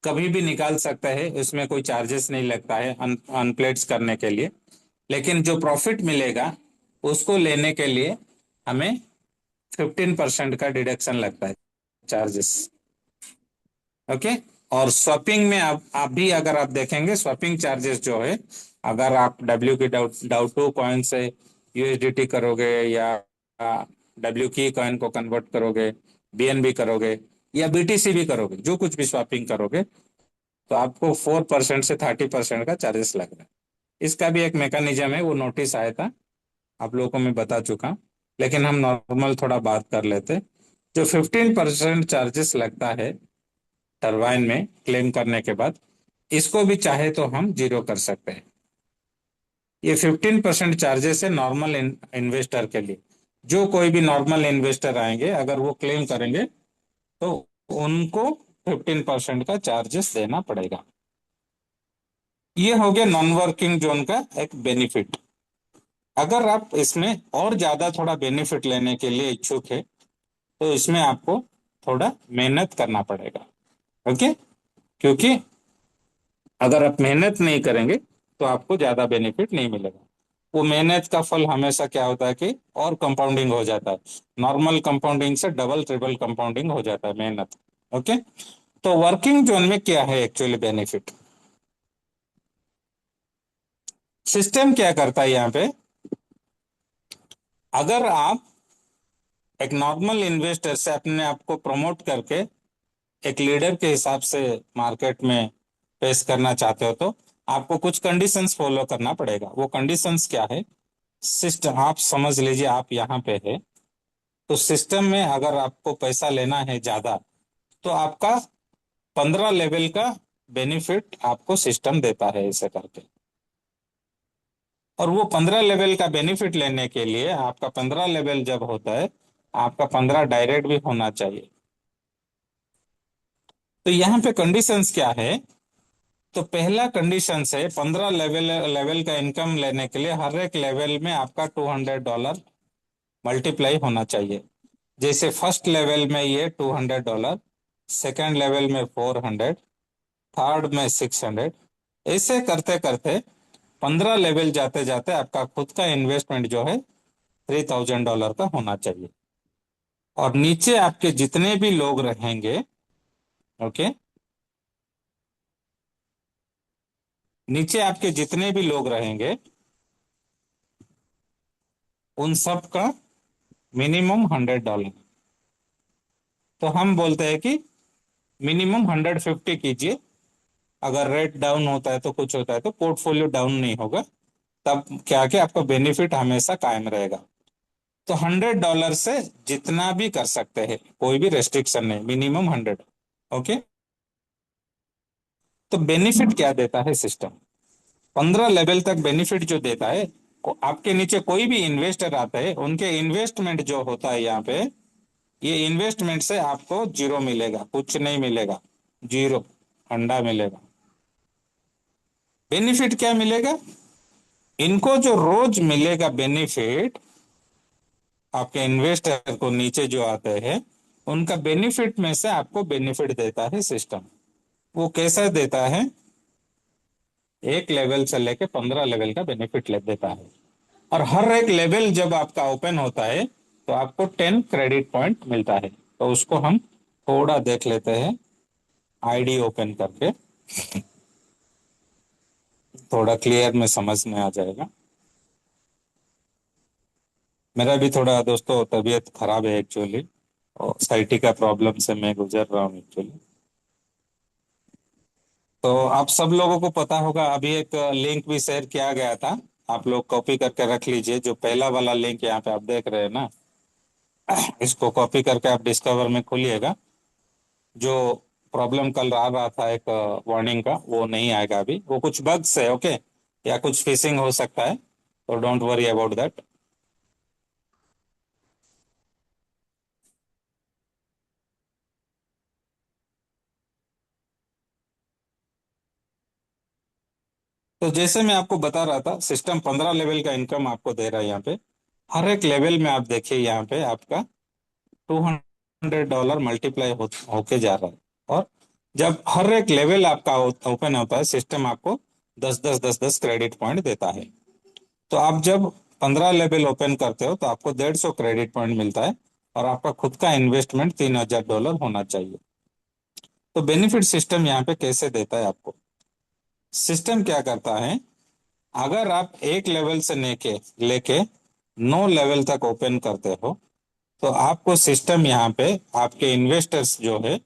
कभी भी निकाल सकते हैं, इसमें कोई चार्जेस नहीं लगता है अनप्लेट्स करने के लिए। लेकिन जो प्रॉफिट मिलेगा उसको लेने के लिए हमें 15% का डिडक्शन लगता है, चार्जेस। ओके। और स्वैपिंग में आप भी अगर आप देखेंगे, स्वैपिंग चार्जेस जो है, अगर आप डब्ल्यू की डाउटू कॉइन से यूएसडीटी करोगे, या डब्ल्यू की कॉइन को कन्वर्ट करोगे, बीएनबी करोगे, या बीटीसी भी करोगे, जो कुछ भी स्वैपिंग करोगे, तो आपको 4% से 30% का चार्जेस लग रहा है। इसका भी एक मैकेनिज्म है, वो नोटिस आया था, आप लोगों को मैं बता चुका हूं। लेकिन हम नॉर्मल थोड़ा बात कर लेते। जो 15% चार्जेस लगता है टरबाइन में क्लेम करने के बाद, इसको भी चाहे तो हम जीरो कर सकते हैं। ये 15% चार्जेस है नॉर्मल इन्वेस्टर के लिए। जो कोई भी नॉर्मल इन्वेस्टर आएंगे, अगर वो क्लेम करेंगे तो उनको 15% का चार्जेस देना पड़ेगा। ये हो गया नॉन वर्किंग जोन का एक बेनिफिट। अगर आप इसमें और ज्यादा थोड़ा बेनिफिट लेने के लिए इच्छुक है, तो इसमें आपको थोड़ा मेहनत करना पड़ेगा। ओके, क्योंकि अगर आप मेहनत नहीं करेंगे तो आपको ज्यादा बेनिफिट नहीं मिलेगा। वो मेहनत का फल हमेशा क्या होता है कि और कंपाउंडिंग हो जाता है। नॉर्मल कंपाउंडिंग से डबल ट्रिपल कंपाउंडिंग हो जाता है मेहनत। ओके। तो वर्किंग जोन में क्या है एक्चुअली बेनिफिट? सिस्टम क्या करता है यहाँ पे? अगर आप एक नॉर्मल इन्वेस्टर से अपने आप को प्रमोट करके एक लीडर के हिसाब से मार्केट में पेश करना चाहते हो तो आपको कुछ कंडीशंस फॉलो करना पड़ेगा। वो कंडीशंस क्या है? सिस्टम, आप समझ लीजिए आप यहाँ पे है, तो सिस्टम में अगर आपको पैसा लेना है ज्यादा तो आपका 15 लेवल का बेनिफिट आपको सिस्टम देता है ऐसे करके। और वो 15 लेवल का बेनिफिट लेने के लिए आपका 15 लेवल जब होता है, आपका 15 डायरेक्ट भी होना चाहिए। तो यहाँ पे कंडीशंस क्या है? तो पहला कंडीशन है 15 लेवल लेवल का इनकम लेने के लिए हर एक लेवल में आपका $200 मल्टीप्लाई होना चाहिए। जैसे फर्स्ट लेवल में ये $200, सेकंड लेवल में 400, थर्ड में 600, ऐसे करते करते 15 लेवल जाते जाते आपका खुद का इन्वेस्टमेंट जो है $3000 का होना चाहिए। और नीचे आपके जितने भी लोग रहेंगे, ओके, नीचे आपके जितने भी लोग रहेंगे उन सब का मिनिमम $100। तो हम बोलते हैं कि मिनिमम 150 कीजिए। अगर रेट डाउन होता है तो कुछ होता है तो पोर्टफोलियो डाउन नहीं होगा, तब क्या कि आपका बेनिफिट हमेशा कायम रहेगा। तो $100 से जितना भी कर सकते हैं, कोई भी रेस्ट्रिक्शन नहीं, मिनिमम 100। ओके। तो बेनिफिट क्या देता है सिस्टम? 15 लेवल तक बेनिफिट जो देता है, आपके नीचे कोई भी इन्वेस्टर आता है, उनके इन्वेस्टमेंट जो होता है यहाँ पे, ये इन्वेस्टमेंट से आपको जीरो मिलेगा, कुछ नहीं मिलेगा, जीरो, अंडा मिलेगा। बेनिफिट क्या मिलेगा? इनको जो रोज मिलेगा बेनिफिट, आपके इन्वेस्टर को नीचे जो आते हैं उनका बेनिफिट में से आपको बेनिफिट देता है सिस्टम। वो कैसा देता है? एक लेवल से लेके 15 लेवल का बेनिफिट ले देता है। और हर एक लेवल जब आपका ओपन होता है तो आपको 10 क्रेडिट पॉइंट मिलता है। तो उसको हम थोड़ा देख लेते हैं आईडी ओपन करके, थोड़ा क्लियर में समझ में आ जाएगा। मेरा भी थोड़ा दोस्तों तबीयत खराब है एक्चुअली, और साइटी का प्रॉब्लम से मैं गुजर रहा हूँ एक्चुअली। तो आप सब लोगों को पता होगा, अभी एक लिंक भी शेयर किया गया था, आप लोग कॉपी करके रख लीजिए। जो पहला वाला लिंक यहाँ पे आप देख रहे हैं ना, इसको कॉपी करके आप डिस्कवर में खोलिएगा। जो प्रॉब्लम कल आ रहा था एक वार्निंग का, वो नहीं आएगा अभी। वो कुछ बग्स है, ओके, या कुछ फिशिंग हो सकता है, तो डोंट वरी अबाउट दैट। तो जैसे मैं आपको बता रहा था, सिस्टम 15 लेवल का इनकम आपको दे रहा है यहाँ पे। हर एक लेवल में आप देखिए यहाँ पे आपका $200 मल्टीप्लाई होके जा रहा है। और जब हर एक लेवल आपका ओपन होता है, सिस्टम आपको 10 10 10 10 क्रेडिट पॉइंट देता है। तो आप जब 15 लेवल ओपन करते हो तो आपको 150 क्रेडिट पॉइंट मिलता है, और आपका खुद का इन्वेस्टमेंट $3000 होना चाहिए। तो बेनिफिट सिस्टम यहाँ पे कैसे देता है आपको? सिस्टम क्या करता है, अगर आप एक लेवल से लेके लेके 9 लेवल तक ओपन करते हो तो आपको सिस्टम यहाँ पे आपके इन्वेस्टर्स जो है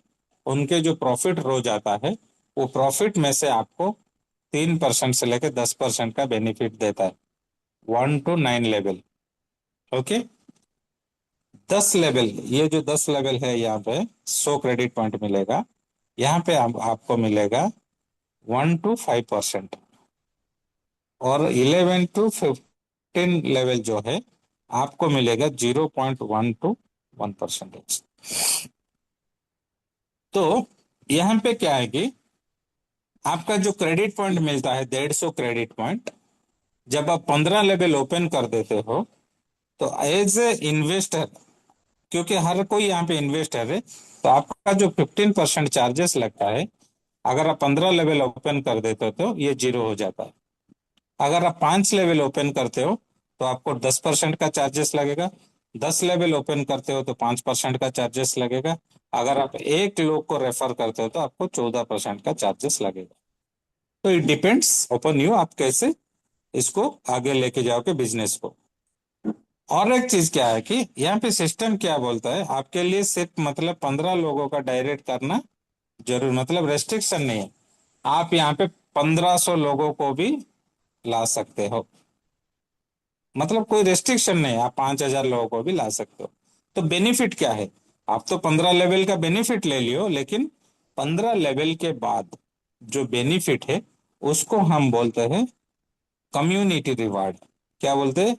उनके जो प्रॉफिट रो जाता है, वो प्रॉफिट में से आपको 3% से लेकर 10% का बेनिफिट देता है, 1 to 9 लेवल। ओके। 10 लेवल, ये जो 10 लेवल है यहाँ पे 100 क्रेडिट पॉइंट मिलेगा। यहाँ पे आपको मिलेगा 1 to 5%। और 11 to 15 लेवल जो है आपको मिलेगा 0.1 to 1%। तो यहाँ पे क्या है कि आपका जो क्रेडिट पॉइंट मिलता है 150 क्रेडिट पॉइंट, जब आप 15 लेवल ओपन कर देते हो तो एज ए इन्वेस्टर, क्योंकि हर कोई यहाँ पे इन्वेस्टर है, तो आपका जो 15% चार्जेस लगता है, अगर आप 15 लेवल ओपन कर देते हो तो ये जीरो हो जाता है। अगर आप 5 लेवल ओपन करते हो तो आपको 10% का चार्जेस लगेगा। 10 लेवल ओपन करते हो तो 5% का चार्जेस लगेगा। अगर आप एक लोग को रेफर करते हो तो आपको 14% का चार्जेस लगेगा। तो इट डिपेंड्स अपॉन यू, आप कैसे इसको आगे लेके जाओगे बिजनेस को। और एक चीज क्या है कि यहाँ पे सिस्टम क्या बोलता है, आपके लिए सिर्फ मतलब 15 लोगों का डायरेक्ट करना जरूर, मतलब रेस्ट्रिक्शन नहीं है। आप यहाँ पे 1500 लोगों को भी ला सकते हो, मतलब कोई रेस्ट्रिक्शन नहीं है, आप 5000 लोगों को भी ला सकते हो। तो बेनिफिट क्या है, आप तो 15 लेवल का बेनिफिट ले लियो, लेकिन 15 लेवल के बाद जो बेनिफिट है उसको हम बोलते हैं कम्युनिटी रिवार्ड। क्या बोलते हैं?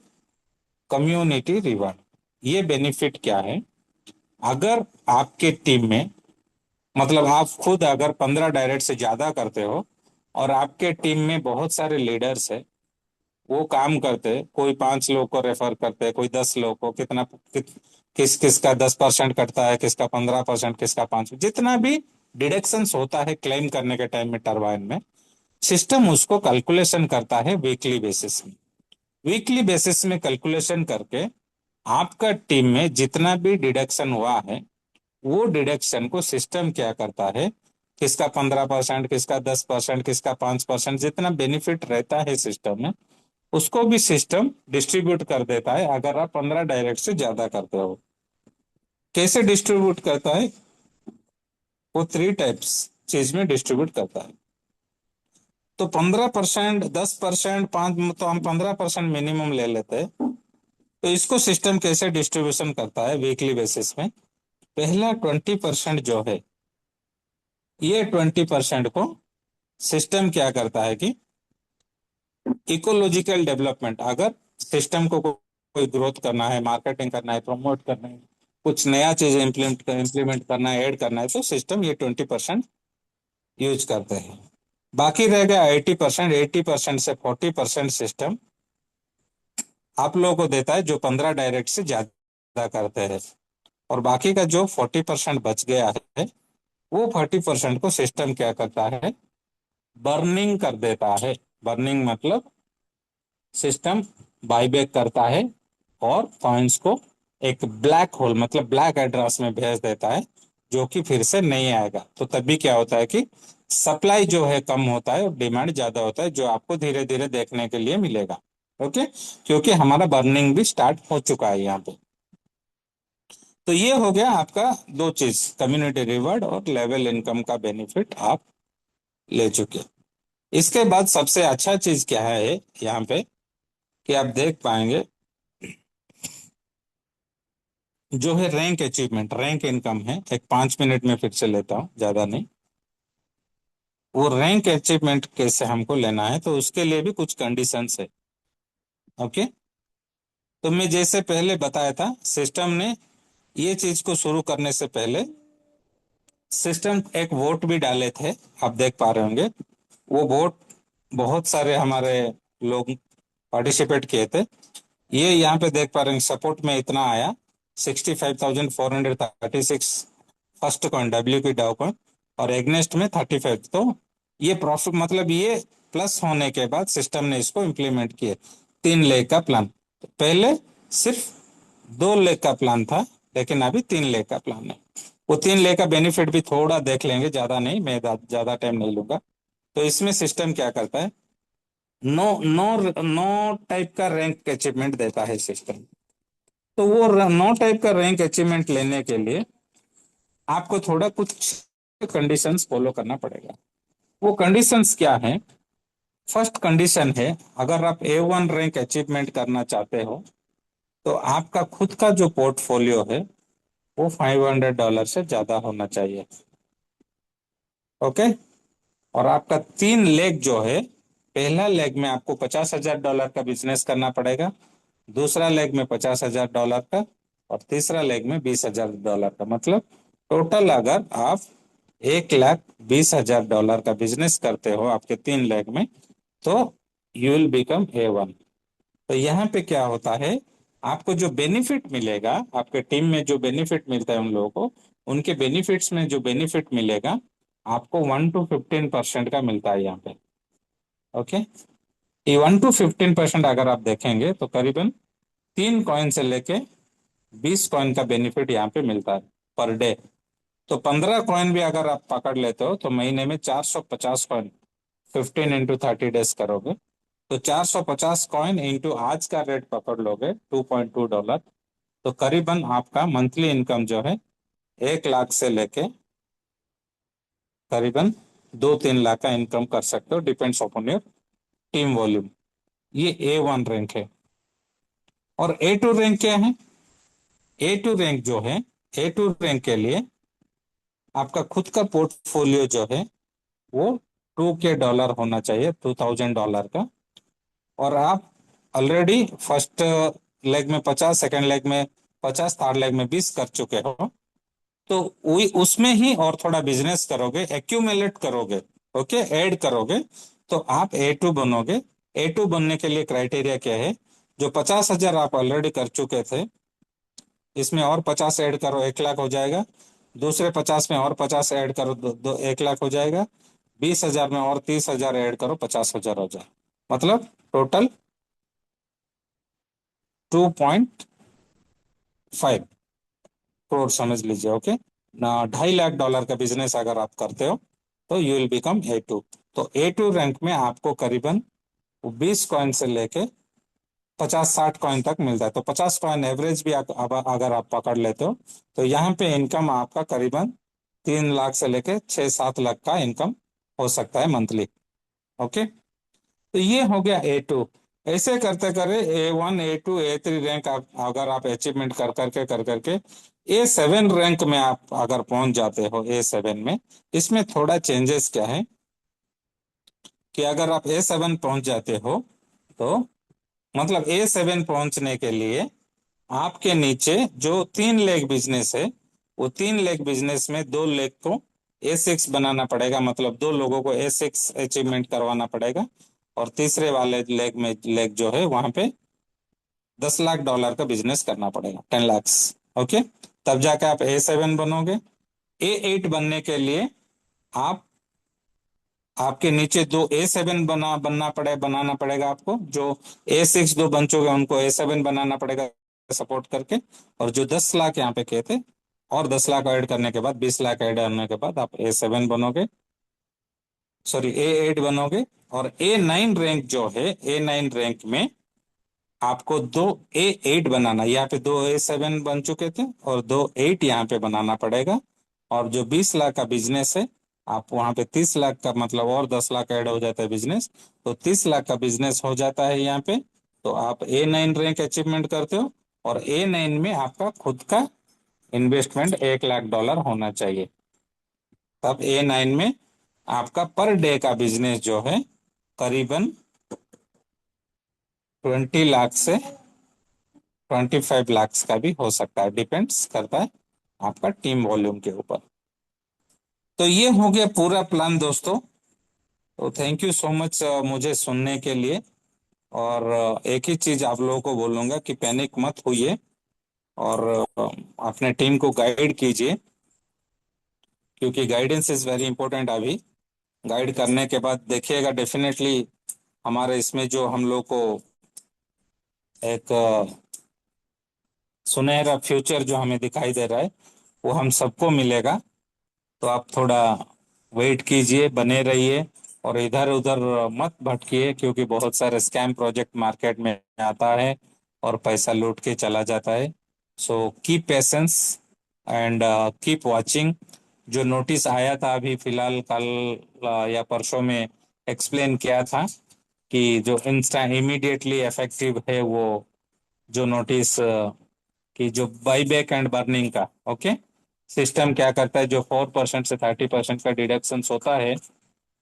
Community reward. ये बेनिफिट क्या है, अगर आपके टीम में, मतलब आप खुद अगर 15 डायरेक्ट से ज्यादा करते हो और आपके टीम में बहुत सारे लीडर्स है, वो काम करते, कोई 5 लोग को रेफर करते, कोई 10 लोग को, किस किसका 10% कटता है, किसका 15%, किसका 5, जितना भी डिडक्शंस होता है क्लेम करने के टाइम में टरबाइन में, सिस्टम उसको कैलकुलेशन करता है वीकली बेसिस में। वीकली बेसिस में कैलकुलेशन करके आपका टीम में जितना भी डिडक्शन हुआ है, वो डिडक्शन को सिस्टम क्या करता है, किसका 15%, किसका 10%, किसका 5%, जितना बेनिफिट रहता है सिस्टम में, उसको भी सिस्टम डिस्ट्रीब्यूट कर देता है अगर आप 15 डायरेक्ट से ज्यादा करते हो। कैसे डिस्ट्रीब्यूट करता है? वो 3 टाइप्स चीज में डिस्ट्रीब्यूट करता है। तो 15%, 10%, 5, तो हम 15% मिनिमम ले लेते हैं। तो इसको सिस्टम कैसे डिस्ट्रीब्यूशन करता है वीकली बेसिस में? पहला 20% जो है, ये 20% को सिस्टम क्या करता है कि इकोलॉजिकल डेवलपमेंट, अगर सिस्टम को कोई ग्रोथ करना है, मार्केटिंग करना है, प्रमोट करना है, कुछ नया चीज इम्प्लीमेंट इम्प्लीमेंट करना है, ऐड करना है, तो सिस्टम ये 20% यूज करते हैं। बाकी रह गया 80%। 80% से 40% सिस्टम आप लोगों को देता है जो 15 डायरेक्ट से ज्यादा करते हैं। और बाकी का जो 40% बच गया है, वो 40% को सिस्टम क्या करता है, बर्निंग कर देता है। बर्निंग मतलब सिस्टम बाईबैक करता है और कॉइन्स को एक ब्लैक होल, मतलब ब्लैक एड्रेस में भेज देता है, जो कि फिर से नहीं आएगा। तो तभी क्या होता है कि सप्लाई जो है कम होता है और डिमांड ज्यादा होता है, जो आपको धीरे धीरे देखने के लिए मिलेगा। ओके, क्योंकि हमारा बर्निंग भी स्टार्ट हो चुका है यहाँ पे। तो ये हो गया आपका दो चीज, कम्युनिटी रिवॉर्ड और लेवल इनकम का बेनिफिट आप ले चुके। इसके बाद सबसे अच्छा चीज क्या है यहाँ पे, कि आप देख पाएंगे जो है रैंक अचीवमेंट, रैंक इनकम है। एक 5 मिनट में फिर से लेता हूँ, ज्यादा नहीं। वो रैंक अचीवमेंट कैसे हमको लेना है, तो उसके लिए भी कुछ कंडीशंस है। ओके, तो मैं जैसे पहले बताया था, सिस्टम ने ये चीज को शुरू करने से पहले सिस्टम एक वोट भी डाले थे, आप देख पा रहे होंगे। वो वोट बहुत सारे हमारे लोग पार्टिसिपेट किए थे। ये यहाँ पे देख पा रहे हैं, सपोर्ट में इतना आया 65,436 फर्स्ट कॉइन, डब्ल्यू की डाउ कॉइन, और एग्नेस्ट में 35। तो ये प्रॉफिट, मतलब ये प्लस होने के बाद सिस्टम ने इसको इम्प्लीमेंट किए 3 लेग का प्लान। पहले सिर्फ 2 लेग का प्लान था, लेकिन अभी 3 लेग का प्लान है। वो 3 लेग का बेनिफिट भी थोड़ा देख लेंगे, ज्यादा नहीं, मैं ज्यादा टाइम नहीं लूंगा। तो इसमें सिस्टम क्या करता है, नो नो नो टाइप का रैंक अचीवमेंट देता है सिस्टम। तो वो 9 टाइप का रैंक अचीवमेंट लेने के लिए आपको थोड़ा कुछ कंडीशंस फॉलो करना पड़ेगा। वो कंडीशंस क्या है? फर्स्ट कंडीशन है, अगर आप A1 रैंक अचीवमेंट करना चाहते हो, तो आपका खुद का जो पोर्टफोलियो है वो $500 से ज्यादा होना चाहिए। ओके, और आपका 3 लेग जो है, पहला लेग में आपको $50,000 का बिजनेस करना पड़ेगा, दूसरा लेग में $50,000 का, और तीसरा लेग में $20,000 का। मतलब टोटल अगर आप $1,20,000 का बिजनेस करते हो आपके 3 लेग में, तो यू विल बिकम A1। तो यहाँ पे क्या होता है, आपको जो बेनिफिट मिलेगा, आपके टीम में जो बेनिफिट मिलता है उन लोगों को, उनके बेनिफिट्स में जो बेनिफिट मिलेगा आपको 1 to 15% का मिलता है यहाँ पे। ओके, ये 1 to 15% अगर आप देखेंगे तो करीबन 3 कॉइन से लेके 20 कॉइन का बेनिफिट यहाँ पे मिलता है पर डे। तो 15 कॉइन भी अगर आप पकड़ लेते हो तो महीने में 450 कॉइन, 15 into 30 डेज करोगे तो 450 कॉइन इंटू आज का रेट पकड़ लोगे $2.2, तो करीबन आपका मंथली इनकम जो है 1 लाख से लेके करीबन 2-3 लाख का इनकम कर सकते हो, depends upon your team volume. ये A1 रैंक है। और A2 रैंक क्या है? A2 रैंक जो है, A2 रैंक के लिए आपका खुद का पोर्टफोलियो जो है वो $2K होना चाहिए, $2000 का। और आप ऑलरेडी फर्स्ट लेग में 50, सेकेंड लेग में 50, थर्ड लेग में 20 कर चुके हो, तो वही उसमें ही और थोड़ा बिजनेस करोगे, एक्यूमुलेट करोगे, ओके, ऐड करोगे, तो आप A2 बनोगे। A2 बनने के लिए क्राइटेरिया क्या है? जो 50,000 आप ऑलरेडी कर चुके थे, इसमें और 50 ऐड करो, 1 लाख हो जाएगा। दूसरे 50 में और 50 ऐड करो, 1 लाख हो जाएगा। 20,000 में और 30,000 ऐड करो, 50,000 हो जाए, मतलब टोटल 2.5 करोड़ समझ लीजिए, ओके ना। $2.5 लाख का बिजनेस अगर आप करते हो तो यू विल बिकम A2। तो A2 रैंक में आपको करीबन 20 कॉइन से लेके 50-60 कॉइन तक मिलता है। तो 50 कॉइन एवरेज भी अगर आप पकड़ लेते हो, तो यहाँ पे इनकम आपका करीबन 3 लाख से लेके 6-7 लाख का इनकम हो सकता है मंथली, ओके। तो ये हो गया A2। ऐसे करते करे A1, A2, A3 रैंक अगर आप अचीवमेंट कर करके A7 रैंक में आप अगर पहुंच जाते हो, A7 में इसमें थोड़ा चेंजेस क्या है कि अगर आप A7 पहुंच जाते हो, तो मतलब A7 पहुंचने के लिए आपके नीचे जो 3 लेग बिजनेस है, वो 3 लेग बिजनेस में 2 लेग को A6 बनाना पड़ेगा, मतलब 2 लोगों को A6 अचीवमेंट करवाना पड़ेगा। और तीसरे वाले लेग जो है वहां पे $10 लाख का बिजनेस करना पड़ेगा, 10 lakhs, ओके। तब जाके आप A7 बनोगे। A8 बनने के लिए आप आपके नीचे दो A7 बनाना पड़ेगा आपको। जो A6 दो बन चुके हैं उनको A7 बनाना पड़ेगा सपोर्ट करके। और जो 10 लाख यहाँ पे किए थे, और 10 लाख ऐड करने के बाद, 20 लाख ऐड करने के बाद आप A7 बनोगे, सॉरी A8 बनोगे। और A9 रैंक जो है, A9 रैंक में आपको दो A8 बनाना, यहाँ पे 2 A7 बन चुके थे और 2 8 यहाँ पे बनाना पड़ेगा। और जो 20 लाख का बिजनेस है, आप वहां पे 30 लाख का, मतलब और 10 लाख ऐड हो जाता है बिजनेस, तो 30 लाख का बिजनेस हो जाता है यहाँ पे। तो आप A9 रैंक अचीवमेंट करते हो। और A9 में आपका खुद का इन्वेस्टमेंट $1 लाख होना चाहिए। तब A9 में आपका पर डे का बिजनेस जो है करीबन 20 लाख से 25 लाख का भी हो सकता है, डिपेंड्स करता है आपका टीम वॉल्यूम के ऊपर। तो ये हो गया पूरा प्लान दोस्तों। तो थैंक यू सो मच मुझे सुनने के लिए। और एक ही चीज आप लोगों को बोलूंगा कि पैनिक मत होइए, और अपने टीम को गाइड कीजिए, क्योंकि गाइडेंस इज वेरी इंपॉर्टेंट। अभी गाइड करने के बाद देखिएगा डेफिनेटली हमारे इसमें जो हम लोग को एक सुनहरा फ्यूचर जो हमें दिखाई दे रहा है, वो हम सबको मिलेगा। तो आप थोड़ा वेट कीजिए, बने रहिए, और इधर उधर मत भटकिए, क्योंकि बहुत सारे स्कैम प्रोजेक्ट मार्केट में आता है और पैसा लूट के चला जाता है। So keep patience and keep watching. जो नोटिस आया था अभी फिलहाल कल या परसों में एक्सप्लेन किया था कि जो इंस्टा इमीडिएटली इफेक्टिव है, वो जो नोटिस कि जो बाई बैक एंड बर्निंग का, ओके, सिस्टम क्या करता है, जो 4% से 30% का डिडक्शन होता है,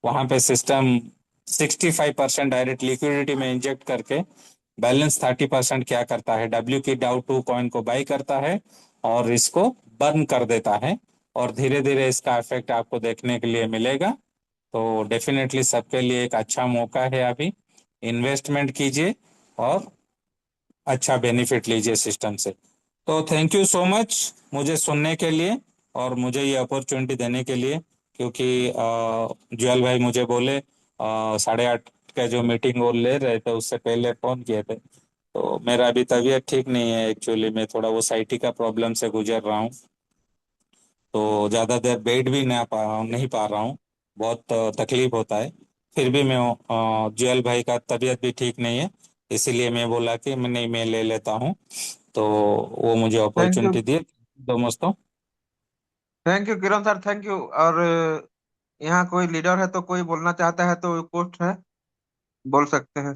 वहां पे सिस्टम 65% डायरेक्ट लिक्विडिटी में इंजेक्ट करके बैलेंस 30% क्या करता है, डब्ल्यू की डाउ 2 कॉइन को बाई करता है और इसको बर्न कर देता है। और धीरे धीरे इसका इफेक्ट आपको देखने के लिए मिलेगा। तो डेफिनेटली सबके लिए एक अच्छा मौका है अभी। इन्वेस्टमेंट कीजिए और अच्छा बेनिफिट लीजिए सिस्टम से। तो थैंक यू सो मच मुझे सुनने के लिए और मुझे ये अपॉर्चुनिटी देने के लिए, क्योंकि जुएल भाई मुझे बोले 8:30 का जो मीटिंग वो ले रहे थे, उससे पहले फोन किए थे। तो मेरा अभी तबीयत ठीक नहीं है, एक्चुअली मैं थोड़ा वो साइटिका प्रॉब्लम से गुजर रहा हूँ। तो ज़्यादा देर बैठ भी नहीं पा रहा हूँ, बहुत तकलीफ होता है। फिर भी मैं जुएल भाई का तबीयत भी ठीक नहीं है, इसीलिए मैं बोला कि मैं ले लेता हूँ। तो वो मुझे थैंक यू। अपॉर्चुनिटी दिए दोस्तों। Thank you Kiran sir, thank you. और यहाँ कोई लीडर है तो कोई बोलना चाहता है तो पोस्ट है, बोल सकते हैं।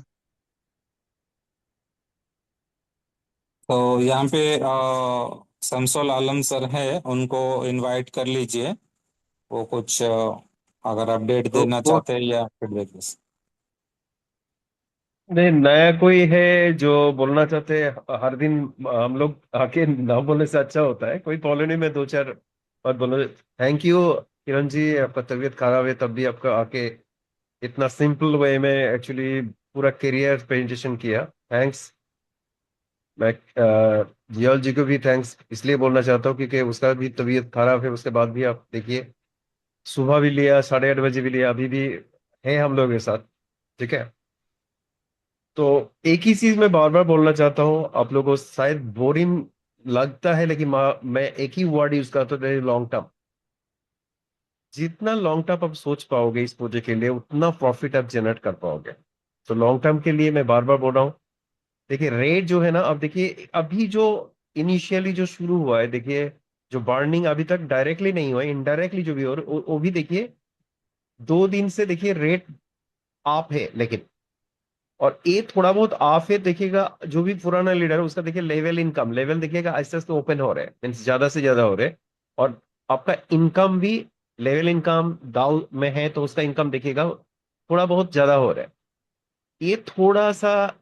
तो यहाँ पे शमसुल आलम सर है, उनको इनवाइट कर लीजिए। वो कुछ अगर अपडेट तो देना पोस्ट। चाहते हैं या फीडबैक। नहीं, नया कोई है जो बोलना चाहते हैं? हर दिन हम लोग आके ना बोलने से अच्छा होता है। कोई कॉलोनी में दो चार बात बोलो। थैंक यू किरण जी, आपका तबीयत खराब है तब भी आपका आके इतना सिंपल वे में एक्चुअली पूरा करियर प्रेजेंटेशन किया। थैंक्स। मैं जियल जी को भी थैंक्स इसलिए बोलना चाहता हूँ क्योंकि उसका भी तबीयत खराब है, उसके बाद भी आप देखिए, सुबह भी लिया, 8:30 बजे भी लिया, अभी भी है हम लोग के साथ। ठीक है। तो एक ही चीज मैं बार बार बोलना चाहता हूँ, आप लोगों को शायद बोरिंग लगता है लेकिन मैं एक ही वर्ड यूज करता हूँ, लॉन्ग टर्म। जितना लॉन्ग टर्म आप सोच पाओगे इस प्रोजेक्ट के लिए, उतना प्रॉफिट आप जनरेट कर पाओगे। तो लॉन्ग टर्म के लिए मैं बार बार बोल रहा हूँ। देखिए रेट जो है ना, अब देखिए अभी जो इनिशियली जो शुरू हुआ है, देखिए जो बर्निंग अभी तक डायरेक्टली नहीं हुआ है, इनडायरेक्टली जो भी हो रहा है, वो भी देखिए 2 दिन से देखिए रेट आप है। लेकिन और ये थोड़ा बहुत ऑफ है, देखिएगा जो भी पुराना लीडर है उसका देखिए लेवल, इनकम लेवल देखिएगा आहिस्ते आहिस्ते ओपन हो रहे हैं, मीन्स ज्यादा से ज्यादा हो रहे हैं। और आपका इनकम भी लेवल इनकम डाउन में है तो उसका इनकम देखिएगा थोड़ा बहुत ज्यादा हो रहा है। ये थोड़ा सा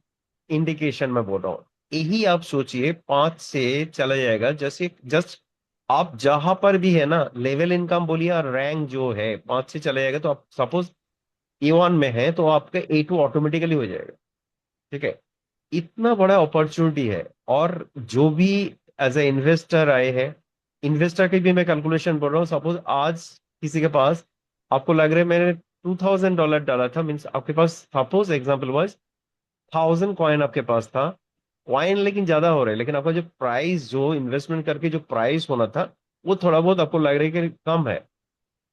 इंडिकेशन मैं बोल रहा हूँ। यही आप सोचिए 5 से चला जाएगा, जैसे जस्ट आप जहां पर भी है ना लेवल इनकम बोलिए और रैंक जो है 5 से चला जाएगा, तो आप सपोज A1 में है तो आपका A2 ऑटोमेटिकली हो जाएगा। ठीक है। इतना बड़ा अपॉर्चुनिटी है। और जो भी एज ए इन्वेस्टर आए हैं, इन्वेस्टर की भी मैं कैलकुलेशन बोल रहा हूँ। सपोज आज किसी के पास, आपको लग रहा है मैंने $2,000 डाला था, मीन्स आपके पास सपोज एग्जाम्पल वाइज 1,000 कॉइन आपके पास था। कॉइन लेकिन ज्यादा हो रहा है, लेकिन आपका जो प्राइस, जो इन्वेस्टमेंट करके जो प्राइस होना था, वो थोड़ा बहुत आपको लग रहा है कि कम है।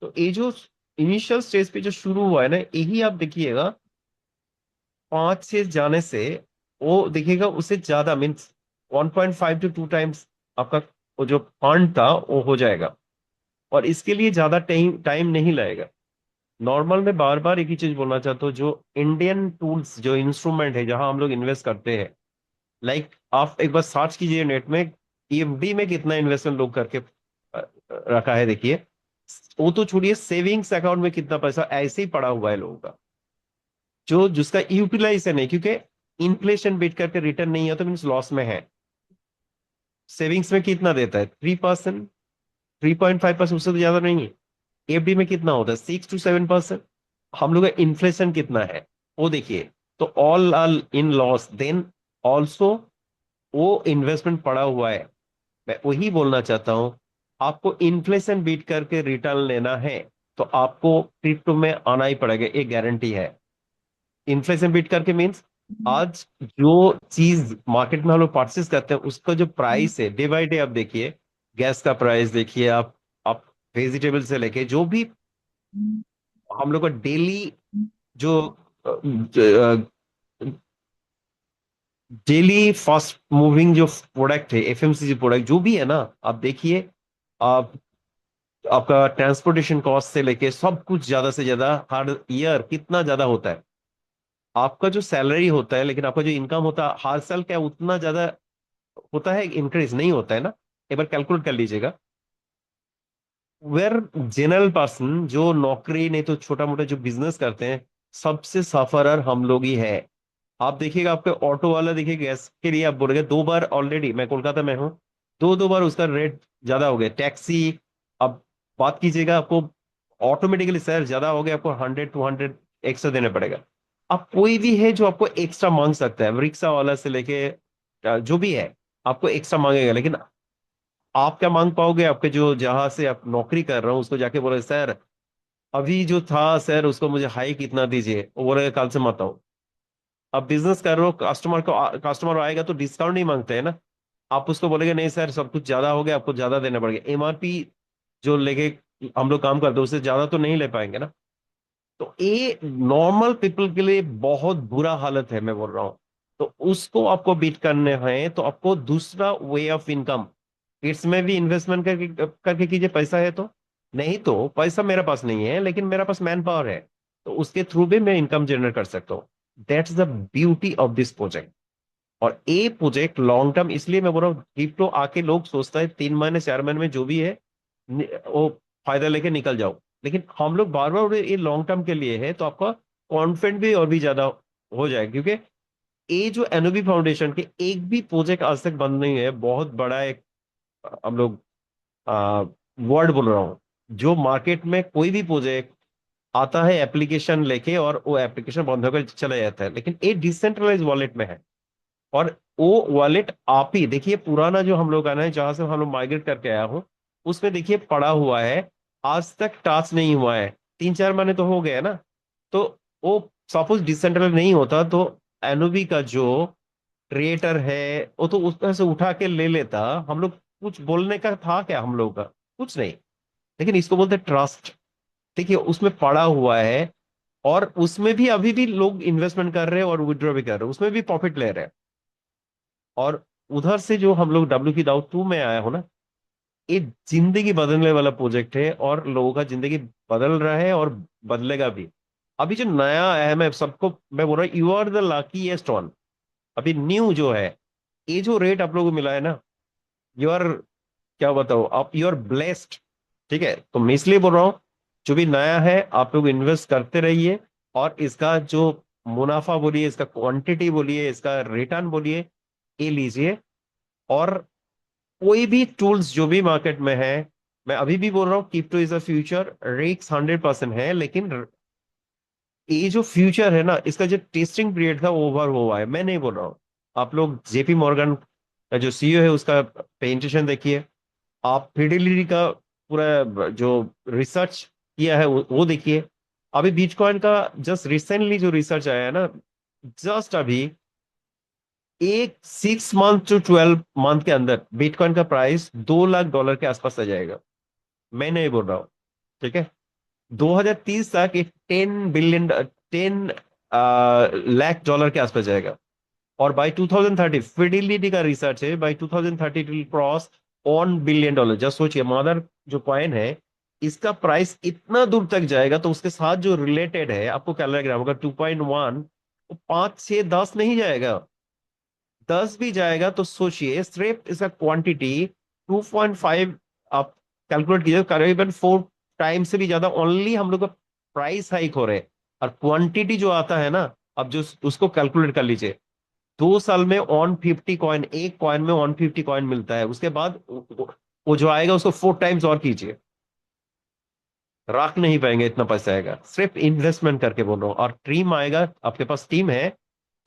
तो ये जो इनिशियल स्टेज पे जो शुरू हुआ है ना, यही आप देखिएगा 5 से जाने से वो देखिएगा उससे ज्यादा, मीन्स 1.5 to 2 टाइम्स आपका वो जो फंड था वो हो जाएगा। और इसके लिए ज्यादा टाइम टाइम नहीं लगेगा। नॉर्मल में बार बार एक ही चीज बोलना चाहता हूँ, जो इंडियन टूल्स जो इंस्ट्रूमेंट है जहां हम लोग इन्वेस्ट करते हैं, लाइक आप एक बार सर्च कीजिए नेट में, EFD में कितना इन्वेस्टमेंट लोग करके रखा है देखिए। वो तो छोड़िए, सेविंग्स अकाउंट में कितना पैसा ऐसे ही पड़ा हुआ है लोगों का, जो जिसका यूटिलाइजेशन है, क्योंकि इन्फ्लेशन बीट करके रिटर्न नहीं है तो मीन्स लॉस में है। सेविंग्स में कितना देता है? 3%, 3.5%, उससे तो ज्यादा नहीं है। FD में कितना होता है? 6 to 7%। हम लोग का इन्फ्लेशन कितना है वो देखिए। तो all are in loss then also, वो इन्वेस्टमेंट पड़ा हुआ है। मैं वही बोलना चाहता हूं, आपको इन्फ्लेशन बीट करके रिटर्न लेना है तो आपको क्रिप्टो में आना ही पड़ेगा, एक गारंटी है। इन्फ्लेशन बीट करके मींस आज जो चीज मार्केट में हम लोग परचेस करते हैं उसका जो प्राइस है डे बाय डे, आप देखिए गैस का प्राइस देखिए, आप वेजिटेबल से लेके जो भी हम लोग का डेली जो डेली फास्ट मूविंग जो प्रोडक्ट है, FMCG प्रोडक्ट जो भी है ना, आप देखिए, आप आपका ट्रांसपोर्टेशन कॉस्ट से लेके सब कुछ ज्यादा से ज्यादा हर ईयर कितना ज्यादा होता है। आपका जो सैलरी होता है, लेकिन आपका जो इनकम होता है हर साल क्या उतना ज्यादा होता है? इंक्रीज नहीं होता है ना। एक बार कैलकुलेट कर लीजिएगा। वेर जनरल पर्सन जो नौकरी नहीं तो छोटा मोटा जो बिजनेस करते हैं, सबसे सफरर हम लोग ही है। आप देखिएगा आपके ऑटो वाला देखिए, गैस के लिए आप बोल रहे 2 बार, ऑलरेडी मैं कोलकाता में हूँ, दो दो बार उसका रेट ज्यादा हो गया। टैक्सी, अब बात कीजिएगा, आपको ऑटोमेटिकली सर ज्यादा हो गया, आपको 100 200 एक्स्ट्रा देने पड़ेगा। अब कोई भी है जो आपको एक्स्ट्रा मांग सकता है, रिक्शा वाला से लेके जो भी है, आपको एक्स्ट्रा मांगेगा। लेकिन आप क्या मांग पाओगे? आपके जो जहां से आप नौकरी कर रहे हो उसको जाके बोले सर अभी जो था सर उसको मुझे हाई कितना दीजिए, वो बोलेगा कल से मत आओ। अब बिजनेस कर रहे हो, कस्टमर आएगा तो डिस्काउंट नहीं मांगते हैं ना। आप उसको बोलेगे नहीं सर सब कुछ ज्यादा हो गया, आपको ज्यादा देना पड़ेगा। MRP जो लेके हम लोग काम करते हैं उससे ज्यादा तो नहीं ले पाएंगे ना। तो ये नॉर्मल पीपल के लिए बहुत बुरा हालत है, मैं बोल रहा हूँ। तो उसको आपको बीट करने हैं तो आपको दूसरा वे ऑफ इनकम, इसमें भी इन्वेस्टमेंट करके करके कीजिए, पैसा है तो। नहीं तो पैसा मेरे पास नहीं है लेकिन मेरे पास मैन पावर है, तो उसके थ्रू भी मैं इनकम जनरेट कर सकता हूँ। That's the beauty of this project. और ये प्रोजेक्ट लॉन्ग टर्म, इसलिए मैं बोल रहा हूँ क्रिप्टो आके लोग सोचता है 3 महीने 4 महीने में जो भी है वो फायदा लेके निकल जाओ, लेकिन हम लोग बार बार ये लॉन्ग टर्म के लिए है, तो आपका कॉन्फिडेंट भी और भी ज्यादा हो जाए। क्योंकि ये जो एनओबी फाउंडेशन के एक भी प्रोजेक्ट आज तक बंद नहीं है, बहुत बड़ा एक हम लोग वर्ड बोल रहा हूँ। जो मार्केट में कोई भी प्रोजेक्ट आता है एप्लीकेशन लेके और वो एप्लीकेशन बंद होकर चला जाता है, लेकिन ये डिसेंट्रलाइज वॉलेट में है। और वो वॉलेट आप ही देखिए, पुराना जो हम लोग आना है जहां से हम लोग माइग्रेट करके आया हूँ, उसमें देखिए पड़ा हुआ है, आज तक टाच नहीं हुआ है। 3 4 महीने तो हो गए ना। तो वो सपोज डिसेंट्रलाइज नहीं होता तो एनओबी का जो क्रिएटर है वो तो उस तरह से उठा के ले लेता। हम लोग कुछ बोलने का था क्या हम लोग का? कुछ नहीं। लेकिन इसको बोलते ट्रस्ट। देखिए उसमें पड़ा हुआ है, और उसमें भी अभी भी लोग इन्वेस्टमेंट कर रहे हैं और विड्रॉ भी कर रहे हैं, उसमें भी प्रॉफिट ले रहे हैं। और उधर से जो हम लोग डब्ल्यू की दाऊ 2 में आया हो ना, ये जिंदगी बदलने वाला प्रोजेक्ट है और लोगों का जिंदगी बदल रहा है और बदलेगा भी। अभी जो नया आया, मैं सबको मैं बोल रहा हूँ, you are the luckiest one. अभी न्यू जो है, ये जो रेट आप लोगों को मिला है ना, यू आर, क्या बताओ आप, यू आर ब्लेस्ड। ठीक है, तो मैं इसलिए बोल रहा हूँ जो भी नया है आप लोग इन्वेस्ट करते रहिए, और इसका जो मुनाफा बोलिए, इसका क्वांटिटी बोलिए, इसका रिटर्न बोलिए, ये लीजिए। और कोई भी टूल्स जो भी मार्केट में है, मैं अभी भी बोल रहा हूँ crypto is a future, risk 100% है, लेकिन ये जो फ्यूचर है ना, इसका जो टेस्टिंग पीरियड था वो ओवर हुआ है, मैं नहीं बोल रहा हूँ। आप लोग जेपी मॉर्गन का जो सीईओ है उसका प्रेजेंटेशन देखिए, आप फिडिलिटी का पूरा जो रिसर्च किया है वो देखिए। अभी बिटकॉइन का जस्ट रिसेंटली जो रिसर्च आया है ना, जस्ट अभी एक 6 मंथ टू 12 मंथ के अंदर बिटकॉइन का प्राइस $2 लाख के आसपास आ जाएगा। मैं नहीं बोल रहा हूँ। ठीक है, 2030 तक ये 10 बिलियन 10 लाख डॉलर के आसपास जाएगा। और बाय 2030, फिडिलिटी का रिसर्च है, by 2030 it will cross $1 billion. Just सोचिए, मदर जो कॉइन है, इसका प्राइस इतना दूर तक जाएगा, तो उसके साथ जो रिलेटेड है, आपको क्या लग रहा होगा 2.1, वो 5 6 10 नहीं जाएगा, 10 भी जाएगा। तो सोचिए सिर्फ इसका क्वांटिटी 2.5, आप कैलकुलेट कीजिए, करीबन 4 टाइम से भी ज्यादा ओनली हम लोग का प्राइस हाइक हो रहे हैं। और क्वांटिटी जो आता है ना, अब जो उसको कैलकुलेट कर लीजिए, 2 साल में 150 कॉइन, एक कॉइन में 150 कॉइन मिलता है। उसके बाद वो जो आएगा उसको 4 टाइम्स और कीजिए, रख नहीं पाएंगे, इतना पैसा आएगा सिर्फ इन्वेस्टमेंट करके बोल रहा हूँ। और टीम आएगा, आपके पास टीम है,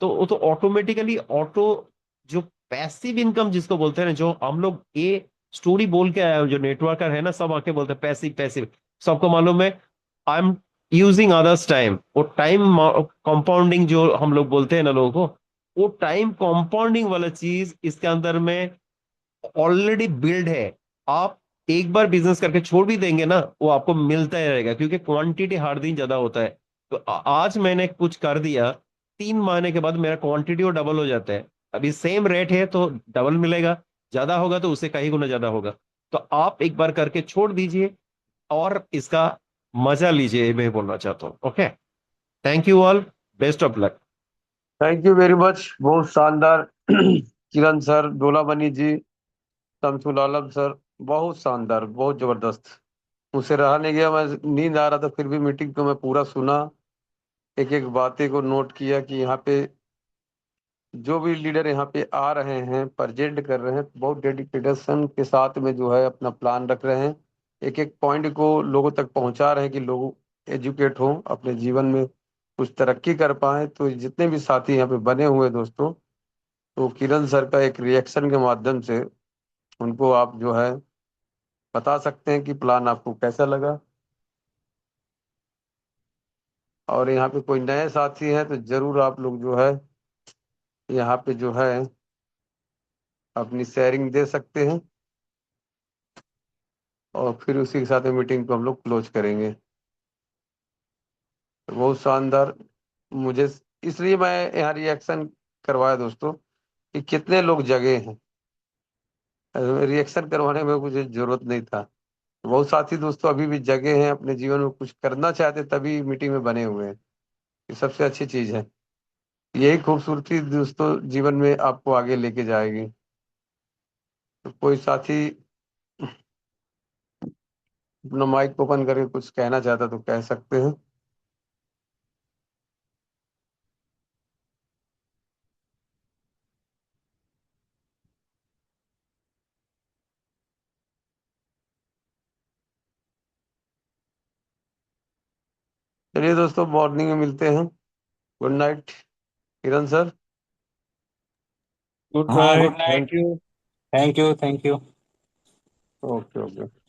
तो वो तो ऑटोमेटिकली ऑटो, जो पैसिव इनकम जिसको बोलते हैं ना, जो हम लोग ये स्टोरी बोल के आए हैं, जो नेटवर्कर है ना, सब आके बोलते हैं पैसिव पैसिव। सबको मालूम है I am using others time. वो टाइम कंपाउंडिंग जो हम लोग बोलते हैं ना लोगों को, वो टाइम कंपाउंडिंग वाला चीज इसके अंदर में ऑलरेडी बिल्ड है। आप एक बार बिजनेस करके छोड़ भी देंगे ना, वो आपको मिलता ही रहेगा, क्योंकि क्वांटिटी हर दिन ज्यादा होता है। तो आज मैंने कुछ कर दिया, 3 महीने के बाद मेरा क्वांटिटी वो डबल हो जाता है। अभी सेम रेट है तो डबल मिलेगा, ज्यादा होगा तो उससे कहीं गुना ज्यादा होगा। तो आप एक बार करके छोड़ दीजिए और इसका मजा लीजिए, ये मैं बोलना चाहता हूँ। Okay, thank you all, best of luck. Thank you very much, बहुत शानदार। किरण सर, डोलाबनी जी, शमसुल आलम सर, बहुत शानदार, बहुत जबरदस्त। मुझसे रहा नहीं गया, मैं नींद आ रहा था फिर भी मीटिंग को मैं पूरा सुना, एक एक बातें को नोट किया कि यहाँ पे जो भी लीडर यहाँ पे आ रहे हैं, प्रेजेंट कर रहे हैं, बहुत डेडिकेशन के साथ में जो है अपना प्लान रख रहे हैं, एक एक पॉइंट को लोगों तक पहुंचा रहे हैं कि लोग एजुकेट हों, अपने जीवन में कुछ तरक्की कर पाए। तो जितने भी साथी यहाँ पे बने हुए हैं दोस्तों, तो किरण सर का एक रिएक्शन के माध्यम से उनको आप जो है बता सकते हैं कि प्लान आपको कैसा लगा। और यहाँ पे कोई नए साथी हैं तो जरूर आप लोग जो है यहाँ पे जो है अपनी शेयरिंग दे सकते हैं, और फिर उसी के साथ मीटिंग को हम लोग क्लोज करेंगे। बहुत शानदार। मुझे इसलिए मैं यहाँ रिएक्शन करवाया दोस्तों कि कितने लोग जगे हैं। रिएक्शन करवाने में मुझे जरूरत नहीं था। बहुत साथी दोस्तों अभी भी जगे हैं, अपने जीवन में कुछ करना चाहते तभी मीटिंग में बने हुए हैं। ये सबसे अच्छी चीज है। यही खूबसूरती दोस्तों जीवन में आपको आगे लेके जाएगी। तो कोई साथी अपना माइक ओपन करके कुछ कहना चाहता तो कह सकते हैं। चलिए दोस्तों, मॉर्निंग में मिलते हैं। गुड नाइट किरण सर। गुड हाँ, good night, night. Thank you. Thank you, thank you. Okay okay.